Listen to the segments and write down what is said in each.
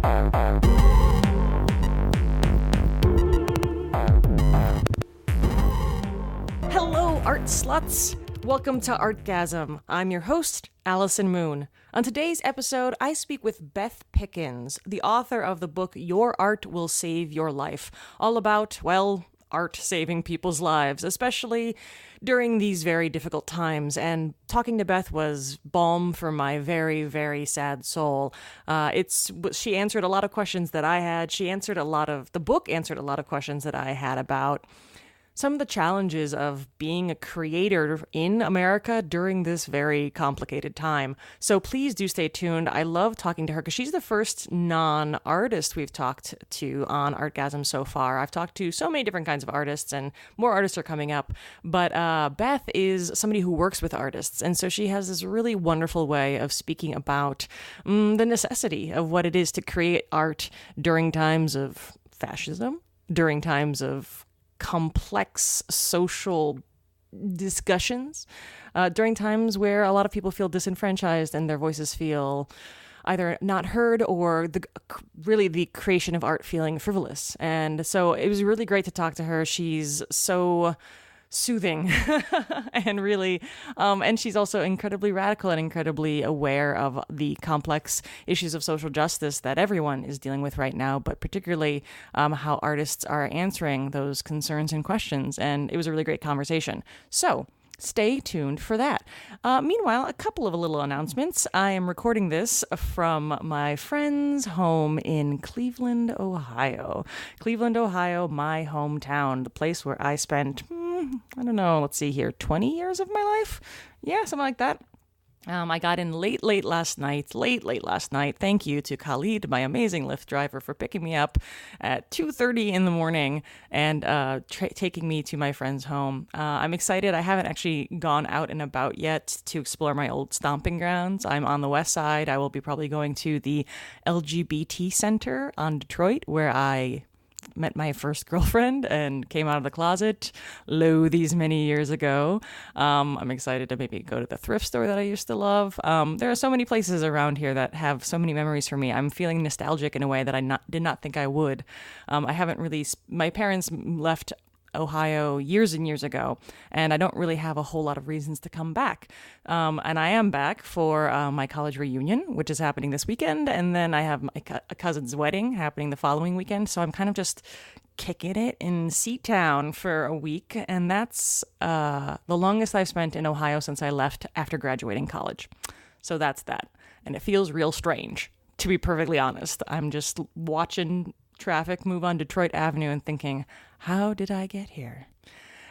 Hello, art sluts! Welcome to Artgasm. I'm your host, Allison Moon. On today's episode, I speak with Beth Pickens, the author of the book Your Art Will Save Your Life, all about, well, art saving people's lives, especially during these very difficult times. And talking to Beth was balm for my very, very sad soul. She answered a lot of questions that I had. The book answered a lot of questions that I had about some of the challenges of being a creator in America during this very complicated time. So please do stay tuned. I love talking to her because she's the first non-artist we've talked to on Artgasm so far. I've talked to so many different kinds of artists, and more artists are coming up. But Beth is somebody who works with artists, and so she has this really wonderful way of speaking about the necessity of what it is to create art during times of fascism, during times of complex social discussions, during times where a lot of people feel disenfranchised and their voices feel either not heard or the creation of art feeling frivolous. And so it was really great to talk to her. She's so soothing and really and she's also incredibly radical and incredibly aware of the complex issues of social justice that everyone is dealing with right now, but particularly how artists are answering those concerns and questions. And it was a really great conversation. So stay tuned for that. Meanwhile, a couple of little announcements. I am recording this from my friend's home in Cleveland, Ohio. Cleveland, Ohio, my hometown, the place where I spent, 20 years of my life? Yeah, something like that. I got in late last night. Thank you to Khalid, my amazing Lyft driver, for picking me up at 2:30 in the morning and taking me to my friend's home. I'm excited. I haven't actually gone out and about yet to explore my old stomping grounds. I'm on the west side. I will be probably going to the LGBT Center on Detroit, where I met my first girlfriend and came out of the closet these many years ago. I'm excited to maybe go to the thrift store that I used to love. There are so many places around here that have so many memories for me. I'm feeling nostalgic in a way that I did not think I would. I haven't really, my parents left Ohio years and years ago, and I don't really have a whole lot of reasons to come back. And I am back for my college reunion, which is happening this weekend, and then I have a cousin's wedding happening the following weekend, so I'm kind of just kicking it in Seatown for a week, and that's the longest I've spent in Ohio since I left after graduating college. So that's that, and it feels real strange, to be perfectly honest. I'm just watching traffic move on Detroit Avenue and thinking, how did I get here?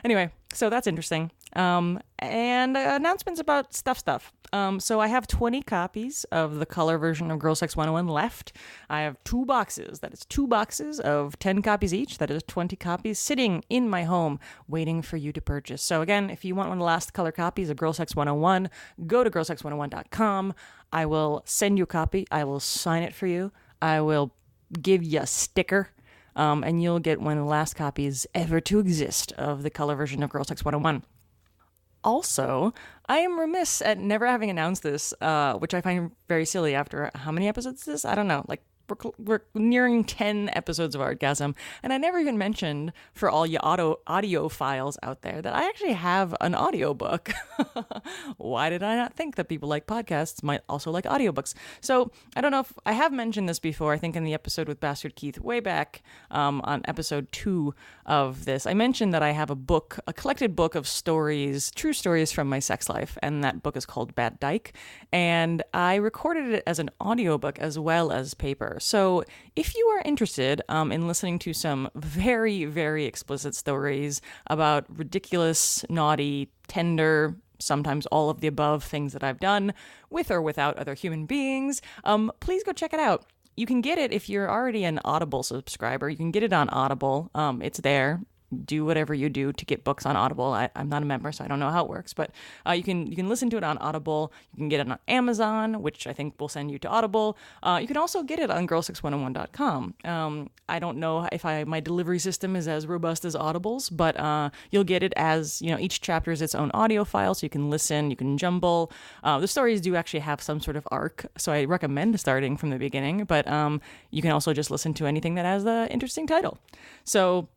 Anyway, so that's interesting. And announcements about stuff. So I have 20 copies of the color version of Girl Sex 101 left. I have 2 boxes. That is 2 boxes of 10 copies each. That is 20 copies sitting in my home waiting for you to purchase. So again, if you want one of the last color copies of Girl Sex 101, go to girlsex101.com. I will send you a copy. I will sign it for you. I will give you a sticker, and you'll get one of the last copies ever to exist of the color version of Girl Sex 101. Also, I am remiss at never having announced this, which I find very silly after how many episodes is this? I don't know, like we're nearing 10 episodes of Artgasm, and I never even mentioned for all you audio files out there that I actually have an audiobook. Why did I not think that people like podcasts might also like audiobooks? So I don't know if I have mentioned this before. I think in the episode with Bastard Keith way back on episode 2 of this, I mentioned that I have a collected book of stories, true stories from my sex life, and that book is called Bad Dyke, and I recorded it as an audiobook as well as paper. So if you are interested in listening to some very, very explicit stories about ridiculous, naughty, tender, sometimes all of the above things that I've done with or without other human beings, please go check it out. You can get it if you're already an Audible subscriber. You can get it on Audible. It's there. do whatever you do to get books on Audible. I'm not a member, so I don't know how it works, but you can listen to it on Audible. You can get it on Amazon, which I think will send you to Audible. You can also get it on girl6101.com. I don't know if my delivery system is as robust as Audible's, but you'll get it as, each chapter is its own audio file, so you can listen, you can jumble. The stories do actually have some sort of arc, so I recommend starting from the beginning, but you can also just listen to anything that has the interesting title. So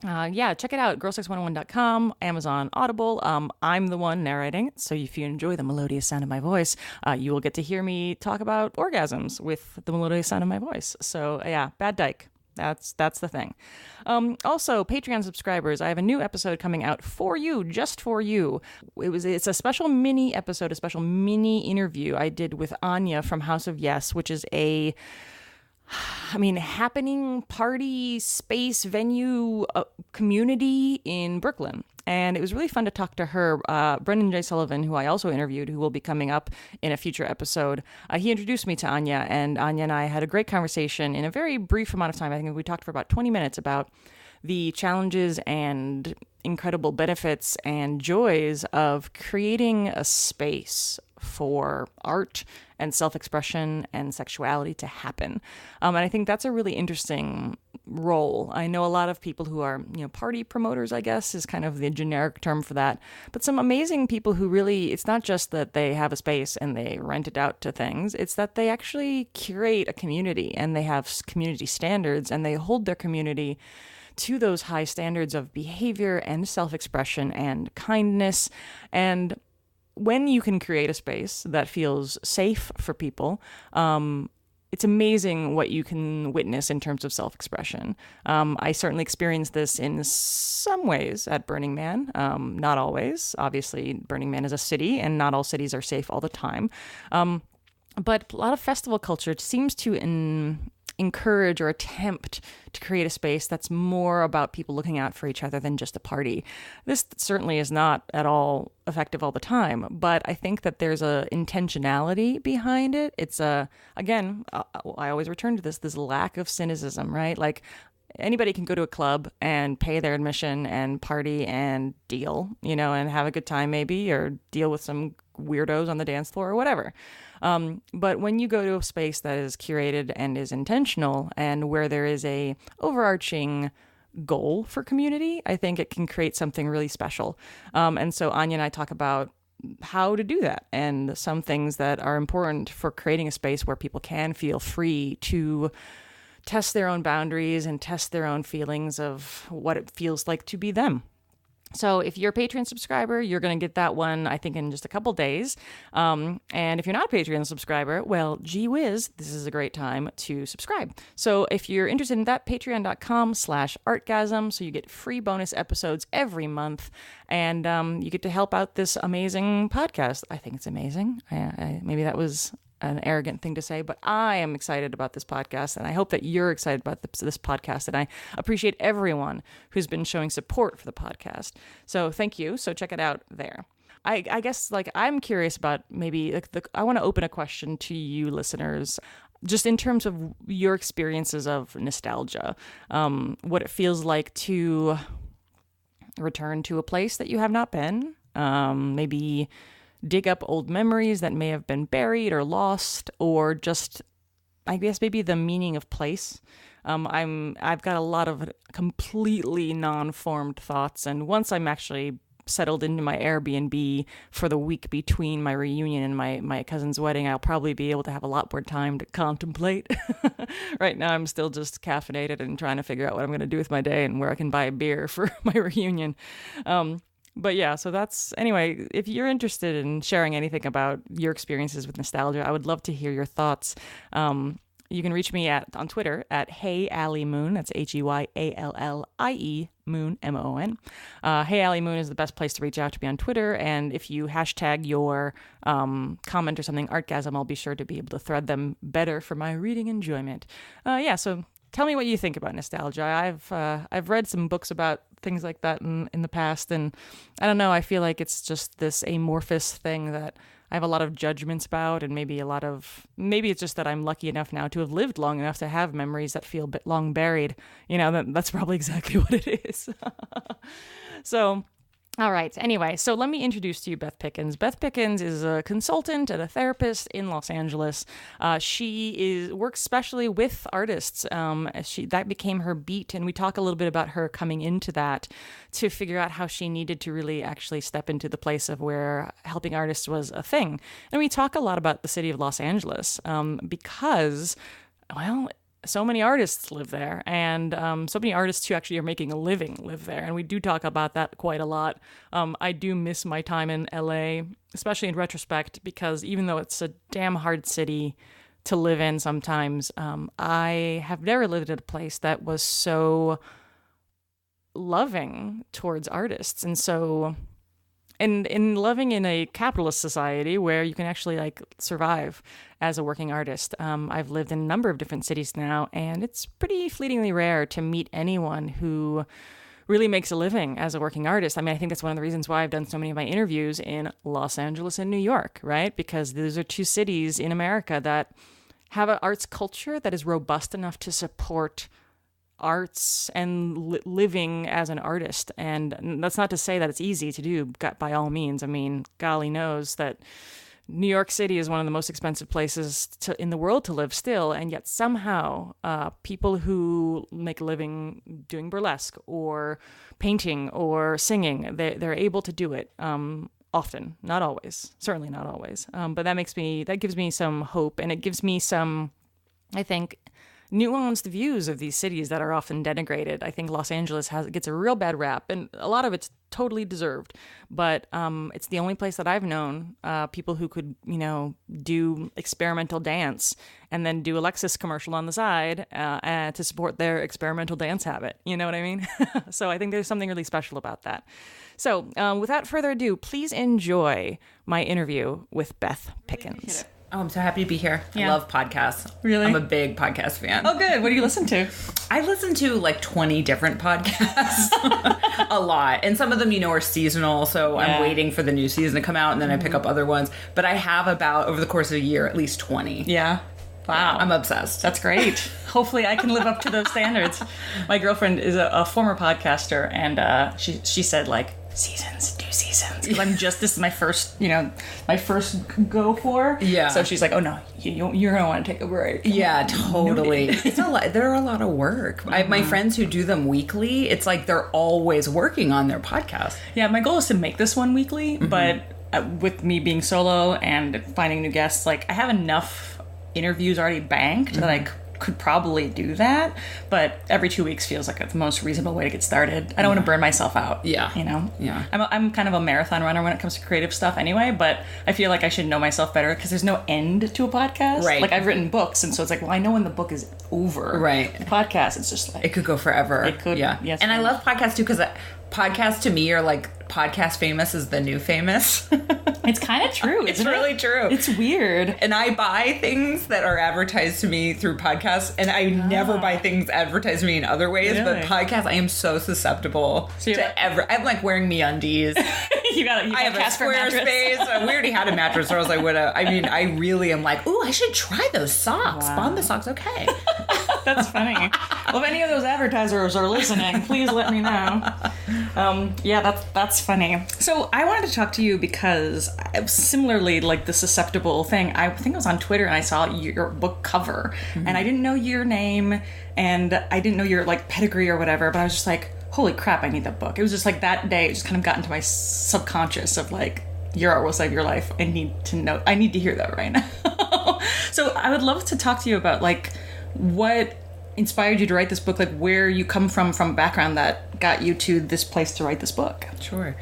check it out, girl6101.com, Amazon, Audible. I'm the one narrating, so if you enjoy the melodious sound of my voice, you will get to hear me talk about orgasms with the melodious sound of my voice. So bad dyke. That's the thing. Also, Patreon subscribers, I have a new episode coming out for you, just for you. It's a special mini episode, a special mini interview I did with Anya from House of Yes, which is happening party space venue community in Brooklyn. And it was really fun to talk to her. Brendan J. Sullivan, who I also interviewed, who will be coming up in a future episode, he introduced me to Anya, and Anya and I had a great conversation in a very brief amount of time. I think we talked for about 20 minutes about the challenges and incredible benefits and joys of creating a space for art and self-expression and sexuality to happen. And I think that's a really interesting role. I know a lot of people who are, party promoters, I guess, is kind of the generic term for that. But some amazing people who really, it's not just that they have a space and they rent it out to things, it's that they actually curate a community and they have community standards and they hold their community to those high standards of behavior and self-expression and kindness. And when you can create a space that feels safe for people, it's amazing what you can witness in terms of self-expression. I certainly experienced this in some ways at Burning Man. Not always. Obviously, Burning Man is a city, and not all cities are safe all the time. But a lot of festival culture seems to encourage or attempt to create a space that's more about people looking out for each other than just a party. This certainly is not at all effective all the time, but I think that there's a intentionality behind it. It's again, I always return to this lack of cynicism, right? Like, anybody can go to a club and pay their admission and party and deal, and have a good time maybe, or deal with some weirdos on the dance floor or whatever. But when you go to a space that is curated and is intentional and where there is a overarching goal for community, I think it can create something really special. And so Anya and I talk about how to do that and some things that are important for creating a space where people can feel free to test their own boundaries and test their own feelings of what it feels like to be them. So if you're a Patreon subscriber, you're going to get that one, I think, in just a couple days. And if you're not a Patreon subscriber, well, gee whiz, this is a great time to subscribe. So if you're interested in that, patreon.com/artgasm. So you get free bonus episodes every month. And you get to help out this amazing podcast. I think it's amazing. Maybe that was an arrogant thing to say, but I am excited about this podcast, and I hope that you're excited about this podcast, and I appreciate everyone who's been showing support for the podcast. So thank you. So check it out there. I guess, I'm curious about maybe, I want to open a question to you listeners, just in terms of your experiences of nostalgia, what it feels like to return to a place that you have not been, maybe dig up old memories that may have been buried or lost, or just, I guess, maybe the meaning of place. I've got a lot of completely non-formed thoughts, and once I'm actually settled into my Airbnb for the week between my reunion and my cousin's wedding, I'll probably be able to have a lot more time to contemplate. Right now, I'm still just caffeinated and trying to figure out what I'm going to do with my day and where I can buy a beer for my reunion. But yeah, so anyway, if you're interested in sharing anything about your experiences with nostalgia, I would love to hear your thoughts. You can reach me on Twitter at HeyAllieMoon. That's HeyAllie Moon, MON. HeyAllieMoon is the best place to reach out to me on Twitter. And if you hashtag your comment or something, Artgasm, I'll be sure to be able to thread them better for my reading enjoyment. So tell me what you think about nostalgia. I've read some books about things like that in the past, and I don't know, I feel like it's just this amorphous thing that I have a lot of judgments about, and maybe it's just that I'm lucky enough now to have lived long enough to have memories that feel a bit long buried. That's probably exactly what it is. So, all right. Anyway, so let me introduce to you Beth Pickens. Beth Pickens is a consultant and a therapist in Los Angeles. She works specially with artists. That became her beat, and we talk a little bit about her coming into that to figure out how she needed to really actually step into the place of where helping artists was a thing. And we talk a lot about the city of Los Angeles because, well, so many artists live there, and so many artists who actually are making a living live there. And we do talk about that quite a lot. I do miss my time in LA, especially in retrospect, because even though it's a damn hard city to live in sometimes, I have never lived at a place that was so loving towards artists. And so in living in a capitalist society where you can actually survive as a working artist. I've lived in a number of different cities now, and it's pretty fleetingly rare to meet anyone who really makes a living as a working artist. I mean, I think that's one of the reasons why I've done so many of my interviews in Los Angeles and New York, right? Because those are two cities in America that have an arts culture that is robust enough to support arts and living as an artist. And that's not to say that it's easy to do by all means. I mean, golly knows that New York City is one of the most expensive places in the world to live still, and yet somehow people who make a living doing burlesque or painting or singing, they're able to do it often, not always, certainly not always. But that gives me some hope, and it gives me some, I think, nuanced views of these cities that are often denigrated. I think Los Angeles gets a real bad rap, and a lot of it's totally deserved. But it's the only place that I've known people who could, do experimental dance and then do a Lexus commercial on the side to support their experimental dance habit. You know what I mean? So I think there's something really special about that. So without further ado, please enjoy my interview with Beth Pickens. Oh, I'm so happy to be here. Yeah. I love podcasts. Really? I'm a big podcast fan. Oh, good. What do you listen to? I listen to 20 different podcasts. A lot. And some of them, are seasonal. So I'm waiting for the new season to come out, and then I pick up other ones. But I have about, over the course of a year, at least 20. Yeah. Wow. I'm obsessed. That's great. Hopefully I can live up to those standards. My girlfriend is a former podcaster, and she said, seasons, do seasons. Because this is my first, my first go for. Yeah. So she's like, oh no, you're going to want to take a break. Yeah, totally. It's a lot. They're a lot of work. Mm-hmm. I have my friends who do them weekly. It's like they're always working on their podcast. Yeah, my goal is to make this one weekly, but with me being solo and finding new guests, I have enough interviews already banked that I could probably do that, but every 2 weeks feels like the most reasonable way to get started. I don't want to burn myself out. Yeah. Yeah. I'm kind of a marathon runner when it comes to creative stuff anyway, but I feel like I should know myself better because there's no end to a podcast. Right. I've written books, and so it's I know when the book is over. Right. The podcast, it's just it could go forever. It could. Yeah. Yes. And I love podcasts too because podcasts to me are podcast famous is the new famous. It's kind of true. It's really true. It's weird. And I buy things that are advertised to me through podcasts, and I never buy things advertised to me in other ways. Really? But podcasts, I am so susceptible to I'm wearing MeUndies. I have a Squarespace. We already had a mattress, or else I would have. I really am ooh, I should try those socks. Wow. Bomba socks, okay. That's funny. Well, if any of those advertisers are listening, please let me know. That's funny. So I wanted to talk to you because similarly, the susceptible thing, I think I was on Twitter and I saw your book cover, and I didn't know your name and I didn't know your pedigree or whatever, but I was just holy crap, I need that book. It was just that day, it just kind of got into my subconscious of your art will save your life. I need to hear that right now. So I would love to talk to you about what inspired you to write this book, where you come from a background that got you to this place to write this book. Sure.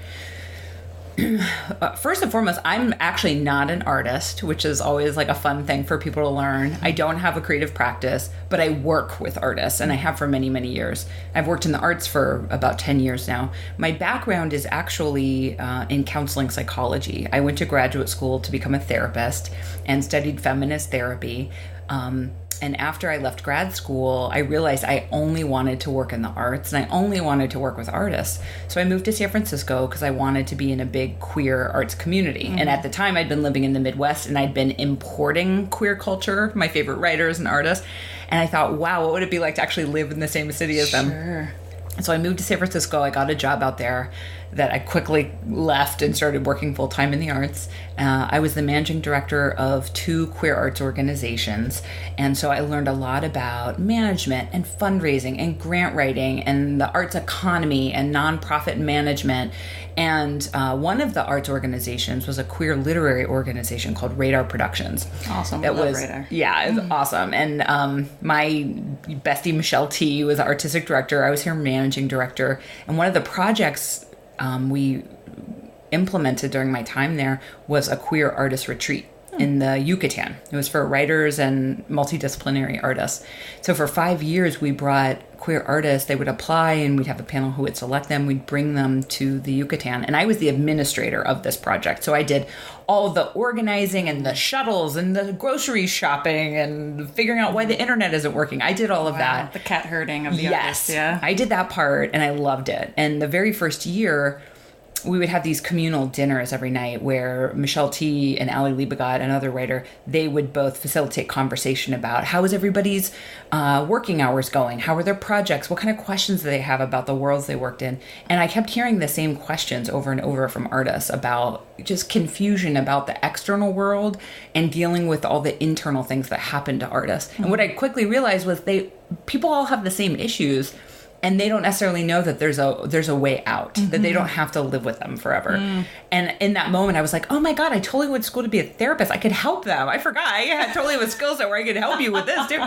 First and foremost, I'm actually not an artist, which is always a fun thing for people to learn. I don't have a creative practice, but I work with artists, and I have for many, many years. I've worked in the arts for about 10 years now. My background is actually in counseling psychology. I went to graduate school to become a therapist and studied feminist therapy. And after I left grad school, I realized I only wanted to work in the arts and I only wanted to work with artists. So I moved to San Francisco because I wanted to be in a big queer arts community. And at the time, I'd been living in the Midwest and I'd been importing queer culture, my favorite writers and artists. And I thought, wow, what would it be like to actually live in the same city as them? So I moved to San Francisco. I got a job out there that I quickly left and started working full-time in the arts. I was the managing director of 2 queer arts organizations. And so I learned a lot about management and fundraising and grant writing and the arts economy and nonprofit management. And one of the arts organizations was a queer literary organization called Radar Productions. Awesome. That was Radar. Yeah, it was awesome. And my bestie Michelle T was the artistic director. I was her managing director. And one of the projects we implemented during my time there was a queer artist retreat in the Yucatan. It was for writers and multidisciplinary artists. So for 5 years, we brought queer artists. They would apply and we'd have a panel who would select them. We'd bring them to the Yucatan. And I was the administrator of this project. So I did all the organizing and the shuttles and the grocery shopping and figuring out why the internet isn't working. I did all of that. The cat herding of the artists. Yeah. I did that part and I loved it. And the very first year, we would have these communal dinners every night where Michelle T and Ali Liebegot, another writer, they would both facilitate conversation about how is everybody's working hours going? How are their projects? What kind of questions do they have about the worlds they worked in? And I kept hearing the same questions over and over from artists about just confusion about the external world and dealing with all the internal things that happen to artists. And what I quickly realized was people all have the same issues. And they don't necessarily know that there's a way out, that they don't have to live with them forever. And in that moment, I was like, oh my God, I totally went to school to be a therapist. I could help them. I forgot. I had totally have a skill set where I could help you with this too.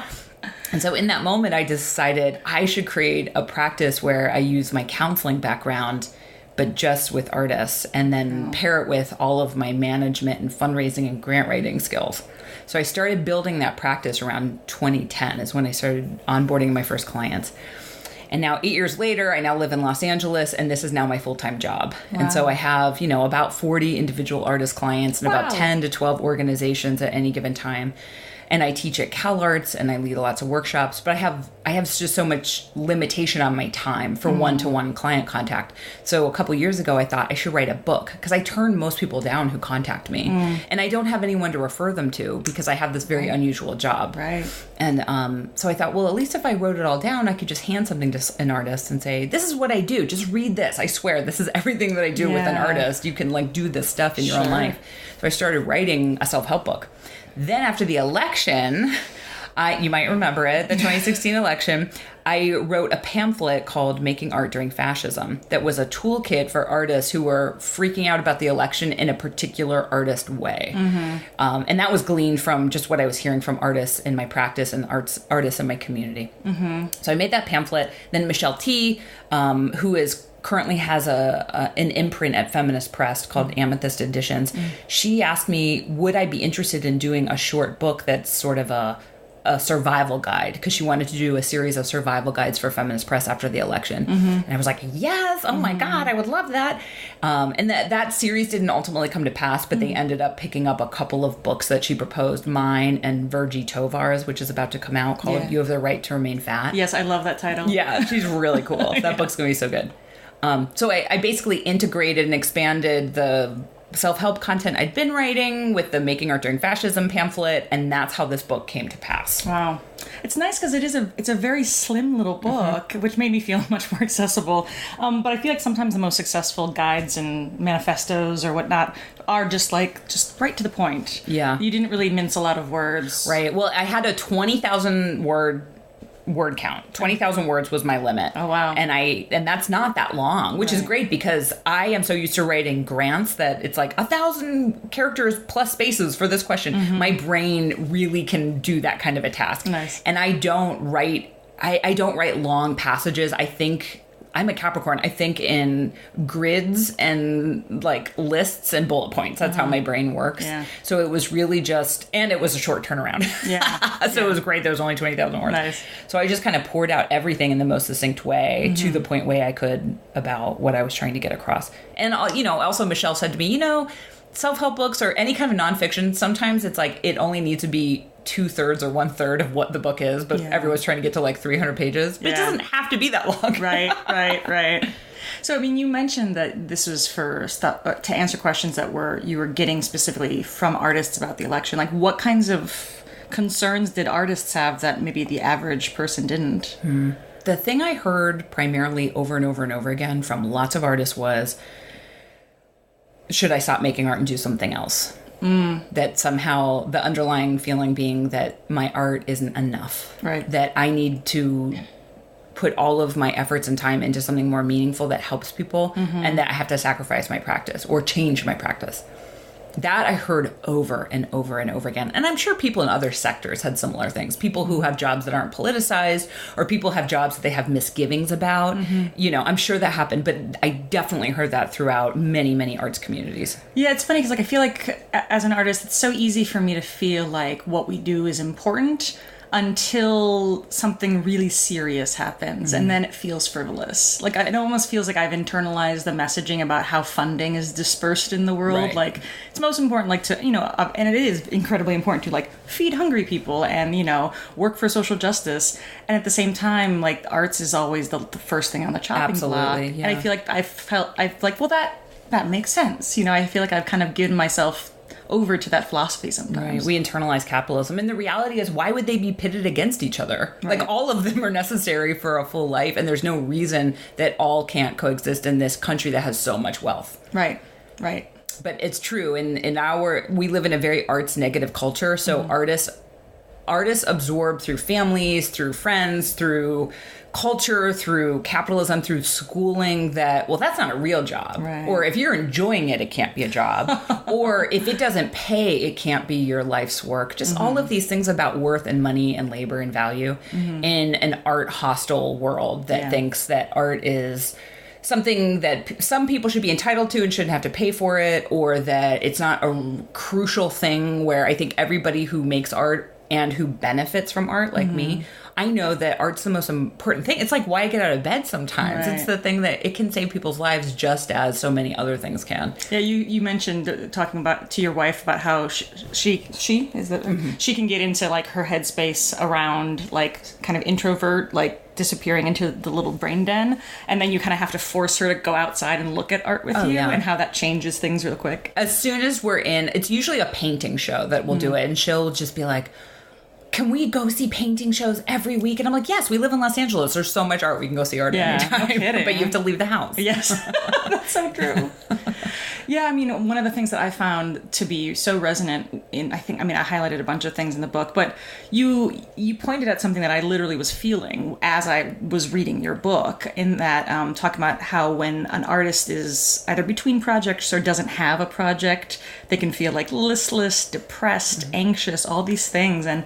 And so in that moment, I decided I should create a practice where I use my counseling background, but just with artists, and then pair it with all of my management and fundraising and grant writing skills. So I started building that practice around 2010 is when I started onboarding my first clients. And now 8 years later, I now live in Los Angeles, and this is now my full-time job. Wow. And so I have, about 40 individual artist clients and about 10 to 12 organizations at any given time. And I teach at CalArts and I lead lots of workshops, but I have just so much limitation on my time for one-to-one client contact. So a couple years ago, I thought I should write a book because I turn most people down who contact me. And I don't have anyone to refer them to because I have this very unusual job. Right. And so I thought, well, at least if I wrote it all down, I could just hand something to an artist and say, this is what I do. Just read this. I swear, this is everything that I do with an artist. You can do this stuff in your own life. So I started writing a self-help book. Then after the election, you might remember it, the 2016 election, I wrote a pamphlet called Making Art During Fascism that was a toolkit for artists who were freaking out about the election in a particular artist way. And that was gleaned from just what I was hearing from artists in my practice and artists in my community. So I made that pamphlet. Then Michelle T, who currently has an imprint at Feminist Press called Amethyst Editions. She asked me, would I be interested in doing a short book that's sort of a survival guide, because she wanted to do a series of survival guides for Feminist Press after the election. And I was like, yes, oh my God, I would love that. And that series didn't ultimately come to pass, but they ended up picking up a couple of books that she proposed, mine and Virgie Tovar's, which is about to come out, called You Have the Right to Remain Fat. Yes, I love that title. Yeah, she's really cool. That book's going to be so good. So I basically integrated and expanded the self-help content I'd been writing with the Making Art During Fascism pamphlet, and that's how this book came to pass. Wow. It's nice because it's a very slim little book, which made me feel much more accessible. But I feel like sometimes the most successful guides and manifestos or whatnot are just right to the point. Yeah. You didn't really mince a lot of words. Right. Well, I had a 20,000 word count. 20,000 words was my limit. Oh, wow. And that's not that long, which is great because I am so used to writing grants that it's like 1,000 characters plus spaces for this question. My brain really can do that kind of a task. Nice. And I don't write long passages. I think I'm a Capricorn. I think in grids and lists and bullet points. That's how my brain works. Yeah. So it was really and it was a short turnaround. Yeah. So it was great. There was only 20,000 words. Nice. So I just kind of poured out everything in the most succinct way to the point way I could about what I was trying to get across. And, also Michelle said to me, self-help books or any kind of nonfiction, sometimes it's it only needs to be 2/3 or 1/3 of what the book is, but everyone's trying to get to like 300 pages. But it doesn't have to be that long. Right. So, I mean, you mentioned that this was for stuff to answer questions that you were getting specifically from artists about the election. Like, what kinds of concerns did artists have that maybe the average person didn't? The thing I heard primarily over and over and over again from lots of artists was, should I stop making art and do something else? That somehow the underlying feeling being that my art isn't enough. Right. That I need to put all of my efforts and time into something more meaningful that helps people, and that I have to sacrifice my practice or change my practice. That I heard over and over and over again. And I'm sure people in other sectors had similar things. People who have jobs that aren't politicized, or people have jobs that they have misgivings about. You know, I'm sure that happened, but I definitely heard that throughout many, many arts communities. Yeah, it's funny because like I feel like as an artist, it's so easy for me to feel like what we do is important until something really serious happens, and then it feels frivolous. Like it almost feels like I've internalized the messaging about how funding is dispersed in the world. Right. Like it's most important, like to, you know, and it is incredibly important to like feed hungry people and, you know, work for social justice. And at the same time, like arts is always the first thing on the chopping block. Yeah. And I feel like I've like, well, that makes sense. You know, I feel like I've kind of given myself over to that philosophy sometimes. Right. We internalize capitalism, and the reality is, why would they be pitted against each other? Right. Like all of them are necessary for a full life, and there's no reason that all can't coexist in this country that has so much wealth. Right. But it's true. We live in a very arts negative culture, so artists absorb through families, through friends, through culture, through capitalism, through schooling that, well, that's not a real job. Right. Or if you're enjoying it, it can't be a job. Or if it doesn't pay, it can't be your life's work. Just all of these things about worth and money and labor and value in an art hostile world that thinks that art is something that some people should be entitled to and shouldn't have to pay for it, or that it's not a crucial thing where I think everybody who makes art and who benefits from art, like me, I know that art's the most important thing. It's like why I get out of bed sometimes. Right. It's the thing that it can save people's lives just as so many other things can. Yeah, you mentioned talking about to your wife about how she can get into like her headspace around like kind of introvert, like disappearing into the little brain den, and then you kind of have to force her to go outside and look at art with you, and how that changes things real quick. As soon as we're in, it's usually a painting show that will do it, and she'll just be like, can we go see painting shows every week? And I'm like, yes, we live in Los Angeles. There's so much art. We can go see art anytime. No kidding. But you have to leave the house. Yes, that's so true. Yeah, I mean, one of the things that I found to be so resonant in, I highlighted a bunch of things in the book, but you pointed at something that I literally was feeling as I was reading your book, in that talking about how when an artist is either between projects or doesn't have a project, they can feel like listless, depressed, anxious, all these things. And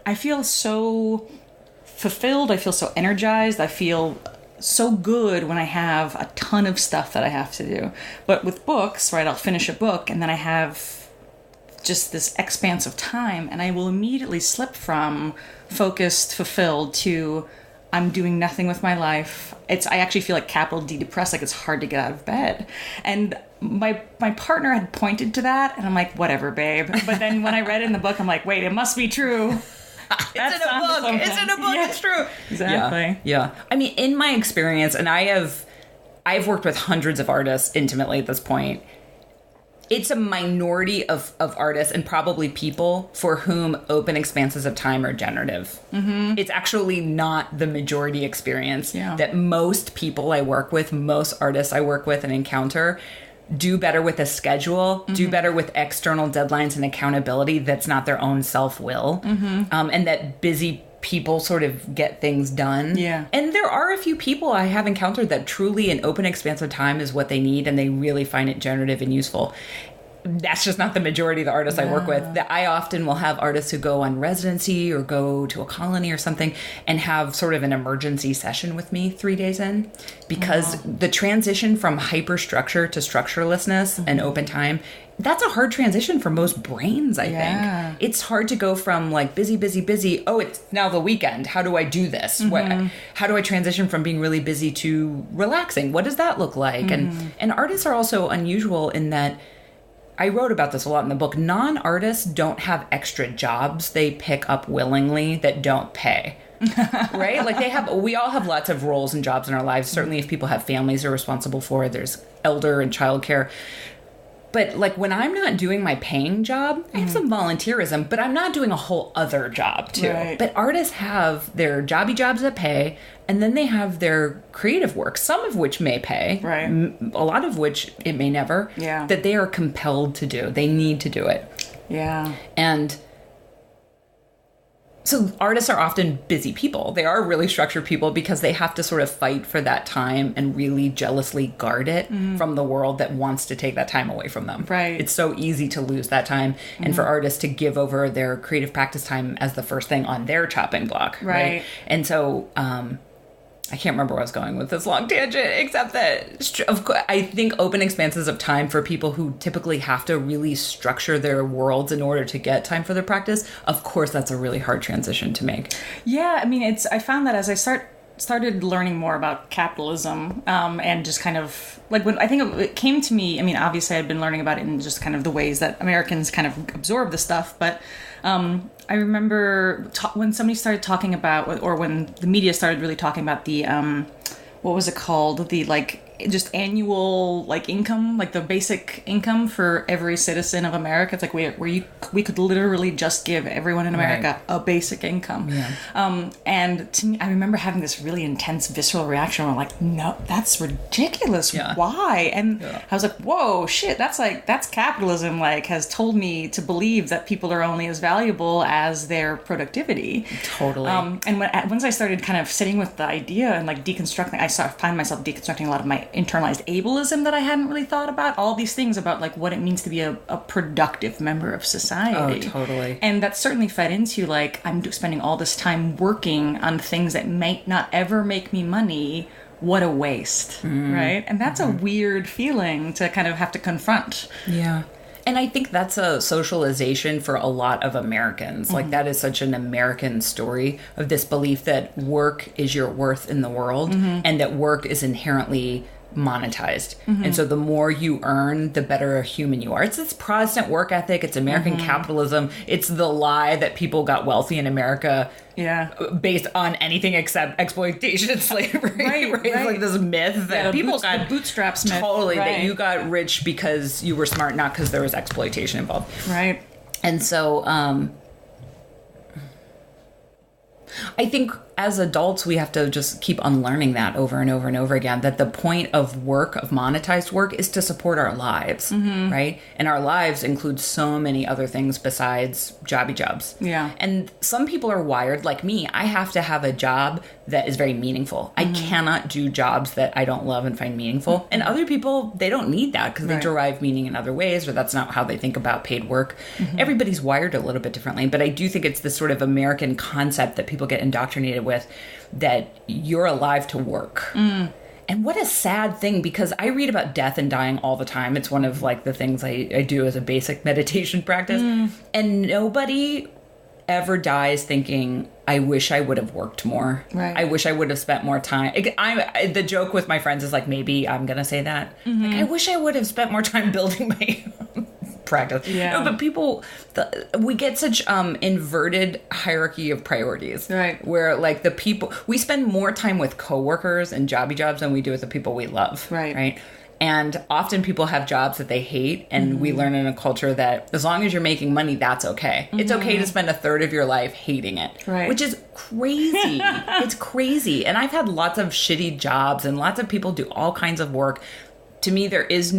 I feel so fulfilled. I feel so energized. I feel so good when I have a ton of stuff that I have to do. But with books, right, I'll finish a book and then I have just this expanse of time, and I will immediately slip from focused, fulfilled to I'm doing nothing with my life. I actually feel like capital D depressed, like it's hard to get out of bed. And my partner had pointed to that, and I'm like, whatever, babe. But then when I read it in the book, I'm like, wait, it must be true. It's in a book. It's in a book. Yeah. It's true. Exactly. Yeah. I mean, in my experience, and I've worked with hundreds of artists intimately at this point, it's a minority of artists and probably people for whom open expanses of time are generative. Mm-hmm. It's actually not the majority experience that most people I work with, most artists I work with and encounter, do better with a schedule, do better with external deadlines and accountability that's not their own self-will, and that busy people sort of get things done. Yeah. And there are a few people I have encountered that truly an open expanse of time is what they need, and they really find it generative and useful. That's just not the majority of the artists I work with. I often will have artists who go on residency or go to a colony or something and have sort of an emergency session with me 3 days in, because the transition from hyperstructure to structurelessness and open time, that's a hard transition for most brains, I think. It's hard to go from like busy, busy, busy. Oh, it's now the weekend. How do I do this? How do I transition from being really busy to relaxing? What does that look like? And artists are also unusual in that I wrote about this a lot in the book. Non-artists don't have extra jobs they pick up willingly that don't pay. Right? Like we all have lots of roles and jobs in our lives. Certainly if people have families they're responsible for, there's elder and childcare. But like when I'm not doing my paying job, I have some volunteerism, but I'm not doing a whole other job too. Right. But artists have their jobby jobs that pay, and then they have their creative work, some of which may pay, right? A lot of which it may never, that they are compelled to do. They need to do it. Yeah. And so artists are often busy people. They are really structured people because they have to sort of fight for that time and really jealously guard it from the world that wants to take that time away from them. Right. It's so easy to lose that time and for artists to give over their creative practice time as the first thing on their chopping block. Right. And so, I can't remember where I was going with this long tangent, except that I think open expanses of time for people who typically have to really structure their worlds in order to get time for their practice. Of course, that's a really hard transition to make. Yeah, I mean, I found that as I started learning more about capitalism and just kind of like when I think it came to me, I mean, obviously I'd been learning about it in just kind of the ways that Americans kind of absorb the stuff, but I remember when somebody started talking about, or when the media started really talking about the, what was it called? The like just annual like income, like the basic income for every citizen of America. It's like we could literally just give everyone in America a basic income. Yeah. And to me, I remember having this really intense visceral reaction where I'm like, no, that's ridiculous. Yeah. Why? And I was like, whoa, shit, that's capitalism, like has told me to believe that people are only as valuable as their productivity. Totally. And once I started kind of sitting with the idea and like deconstructing, I find myself deconstructing a lot of my internalized ableism that I hadn't really thought about, all these things about like what it means to be a productive member of society. Oh, totally. And that certainly fed into like, I'm spending all this time working on things that might not ever make me money. What a waste, right? And that's a weird feeling to kind of have to confront. Yeah. And I think that's a socialization for a lot of Americans. Like that is such an American story of this belief that work is your worth in the world and that work is inherently monetized. And so the more you earn, the better a human you are. It's this Protestant work ethic. It's American capitalism. It's the lie that people got wealthy in America based on anything except exploitation and slavery. Right. It's like this myth that people got the Bootstrap Myth. Totally. That you got rich because you were smart, not because there was exploitation involved. Right. And so I think as adults, we have to just keep unlearning that over and over and over again, that the point of work, of monetized work, is to support our lives, right? And our lives include so many other things besides jobby jobs. Yeah. And some people are wired, like me, I have to have a job that is very meaningful. I cannot do jobs that I don't love and find meaningful. And other people, they don't need that because they derive meaning in other ways, or that's not how they think about paid work. Everybody's wired a little bit differently, but I do think it's this sort of American concept that people get indoctrinated with, that you're alive to work. And what a sad thing, because I read about death and dying all the time. It's one of like the things I do as a basic meditation practice. And nobody ever dies thinking, I wish I would have worked more. Right. I wish I would have spent more time. The joke with my friends is like, maybe I'm going to say that. Like, I wish I would have spent more time building my practice. Yeah. No, but people, we get such inverted hierarchy of priorities. Right. Where like the people, we spend more time with coworkers and jobby jobs than we do with the people we love. Right. And often people have jobs that they hate, and we learn in a culture that as long as you're making money, that's okay. It's okay to spend a third of your life hating it, which is crazy. It's crazy. And I've had lots of shitty jobs, and lots of people do all kinds of work. To me, there's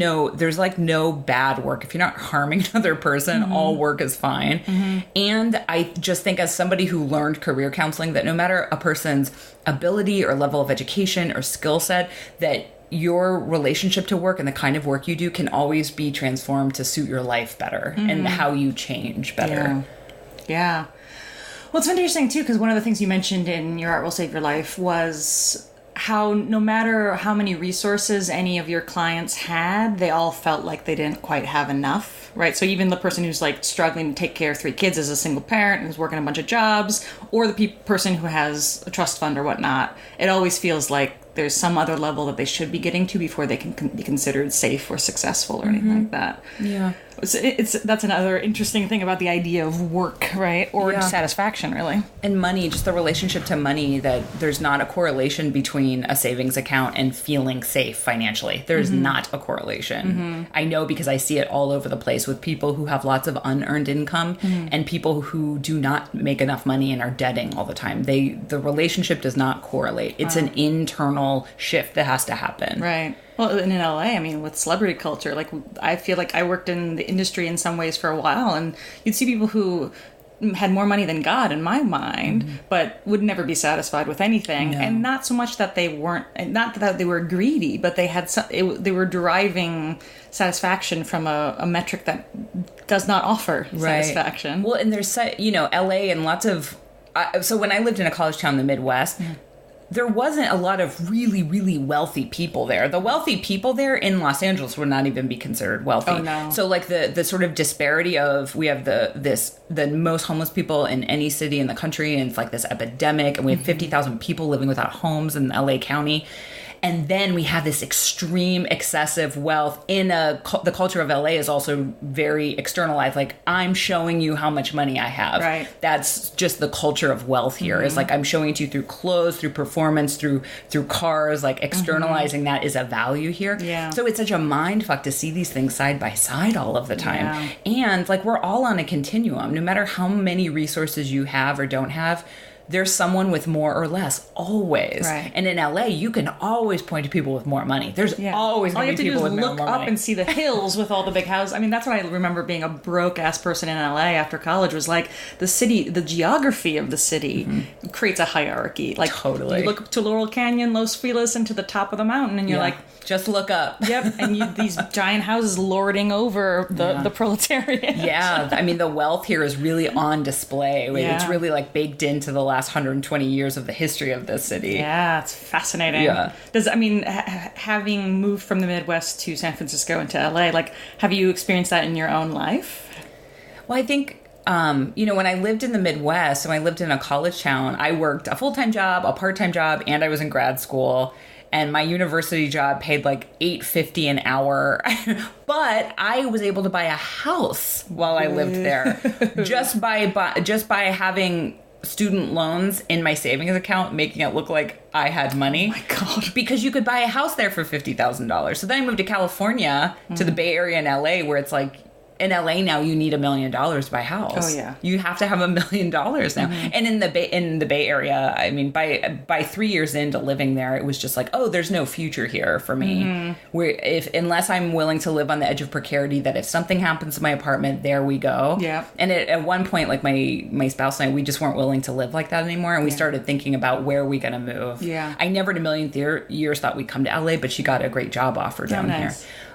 like no bad work. If you're not harming another person, all work is fine. And I just think, as somebody who learned career counseling, that no matter a person's ability or level of education or skill set, that your relationship to work and the kind of work you do can always be transformed to suit your life better and how you change better. Yeah. Well, it's interesting too, because one of the things you mentioned in Your Art Will Save Your Life was how no matter how many resources any of your clients had, they all felt like they didn't quite have enough, right? So even the person who's like struggling to take care of 3 kids as a single parent and who's working a bunch of jobs, or the person who has a trust fund or whatnot, it always feels like there's some other level that they should be getting to before they can be considered safe or successful or anything like that. Yeah. That's another interesting thing about the idea of work, right? Or satisfaction, really. And money, just the relationship to money, that there's not a correlation between a savings account and feeling safe financially. There's not a correlation. I know because I see it all over the place with people who have lots of unearned income and people who do not make enough money and are debting all the time. The relationship does not correlate. It's an internal shift that has to happen. Right. Well, in LA, I mean, with celebrity culture, like, I feel like I worked in the industry in some ways for a while, and you'd see people who had more money than God in my mind, but would never be satisfied with anything. No. And not so much that they weren't, not that they were greedy, but they had they were deriving satisfaction from a metric that does not offer satisfaction. Well, and there's, LA and lots of, so when I lived in a college town in the Midwest, there wasn't a lot of really, really wealthy people there. The wealthy people there in Los Angeles would not even be considered wealthy. Oh, no. So, like, the sort of disparity of, we have the most homeless people in any city in the country, and it's like this epidemic, and we have 50,000 people living without homes in LA County. And then we have this extreme, excessive wealth in the culture of LA is also very externalized. Like, I'm showing you how much money I have. Right. That's just the culture of wealth here. It's like, I'm showing it to you through clothes, through performance, through cars. Like, externalizing that is a value here. Yeah. So it's such a mind fuck to see these things side by side all of the time. Yeah. And like, we're all on a continuum. No matter how many resources you have or don't have, there's someone with more or less, always. Right. And in LA, you can always point to people with more money. There's always going to be people with more money. All you have to do is look up and see the hills with all the big houses. I mean, that's what I remember being a broke-ass person in LA after college, was like, the city, the geography of the city creates a hierarchy. Like, totally. You look up to Laurel Canyon, Los Feliz, and to the top of the mountain, and you're like, just look up. Yep. And these giant houses lording over the proletariat. Yeah. I mean, the wealth here is really on display. It's really like baked into the last 120 years of the history of this city. Yeah, it's fascinating. Yeah. Having moved from the Midwest to San Francisco and to LA, like, have you experienced that in your own life? Well, I think, when I lived in the Midwest, and I lived in a college town, I worked a full-time job, a part-time job, and I was in grad school. And my university job paid like $8.50 an hour, but I was able to buy a house while I lived there, just by having student loans in my savings account, making it look like I had money. Oh my God. Because you could buy a house there for $50,000. So then I moved to California, to the Bay Area in LA, where it's like, in LA now, you need $1 million to buy a house. Oh yeah, you have to have $1 million now. And in the Bay Area, I mean, by 3 years into living there, it was just like, oh, there's no future here for me. Unless I'm willing to live on the edge of precarity, that if something happens to my apartment, there we go. Yeah. And at one point, like my spouse and I, we just weren't willing to live like that anymore, and we started thinking about where are we gonna move. Yeah. I never in a million years thought we'd come to LA, but she got a great job offer down here.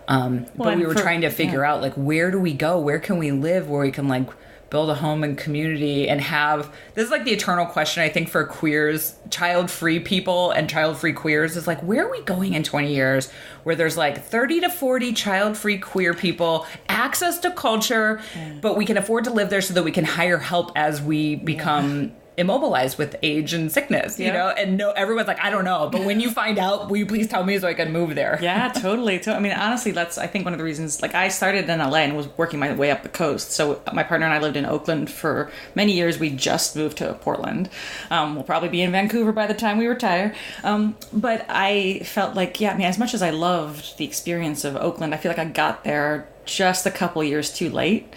But we were trying to figure out, like, where do we go? Where can we live? Where we can, like, build a home and community and have... This is, like, the eternal question, I think, for queers, child-free people and child-free queers is, like, where are we going in 20 years where there's, like, 30 to 40 child-free queer people, access to culture, but we can afford to live there so that we can hire help as we become... immobilized with age and sickness, you know? And everyone's like, I don't know. But when you find out, will you please tell me so I can move there? Yeah, totally. I mean, honestly, that's, I think, one of the reasons, like, I started in LA and was working my way up the coast. So my partner and I lived in Oakland for many years. We just moved to Portland. We'll probably be in Vancouver by the time we retire. But I felt like, I mean, as much as I loved the experience of Oakland, I feel like I got there just a couple years too late,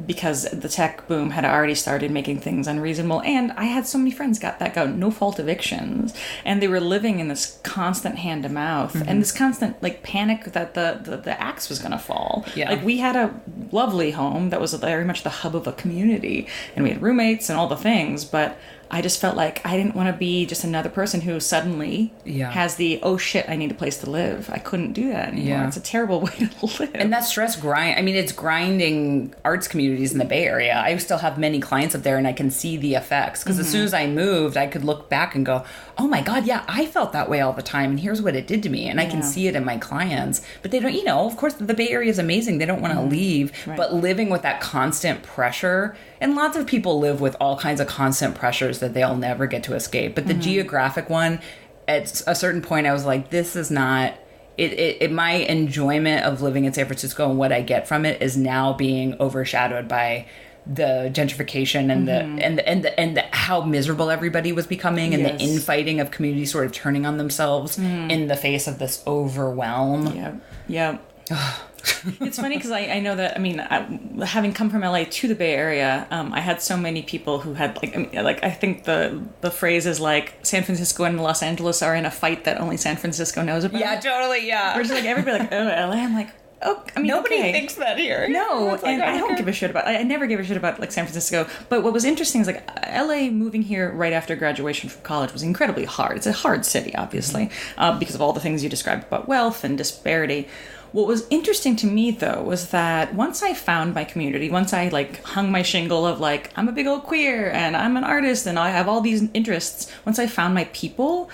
because the tech boom had already started making things unreasonable, and I had so many friends that got no fault evictions, and they were living in this constant hand to mouth and this constant, like, panic that the axe was gonna fall. Like, we had a lovely home that was very much the hub of a community, and we had roommates and all the things, but I just felt like I didn't want to be just another person who suddenly has the, oh shit, I need a place to live. I couldn't do that anymore. Yeah. It's a terrible way to live. And that stress it's grinding arts communities in the Bay Area. I still have many clients up there, and I can see the effects. Because as soon as I moved, I could look back and go, oh my God, yeah, I felt that way all the time, and here's what it did to me. And I can see it in my clients. But they don't, of course, the Bay Area is amazing. They don't want to leave. Right. But living with that constant pressure, and lots of people live with all kinds of constant pressures that they'll never get to escape. But the geographic one, at a certain point, I was like, this is not my enjoyment of living in San Francisco and what I get from it is now being overshadowed by the gentrification and the how miserable everybody was becoming, and the infighting of communities sort of turning on themselves in the face of this overwhelm. Yeah. It's funny because I know that, having come from LA to the Bay Area, I had so many people who had I think the phrase is like San Francisco and Los Angeles are in a fight that only San Francisco knows about. Yeah, totally. Yeah. We're just like, everybody like, oh, LA. I'm like, oh, nobody thinks that here. No, and I don't give a shit about. I never gave a shit about like San Francisco. But what was interesting is like LA moving here right after graduation from college was incredibly hard. It's a hard city, obviously, because of all the things you described about wealth and disparity. What was interesting to me, though, was that once I found my community, once I like hung my shingle of like, I'm a big old queer and I'm an artist and I have all these interests, once I found my people,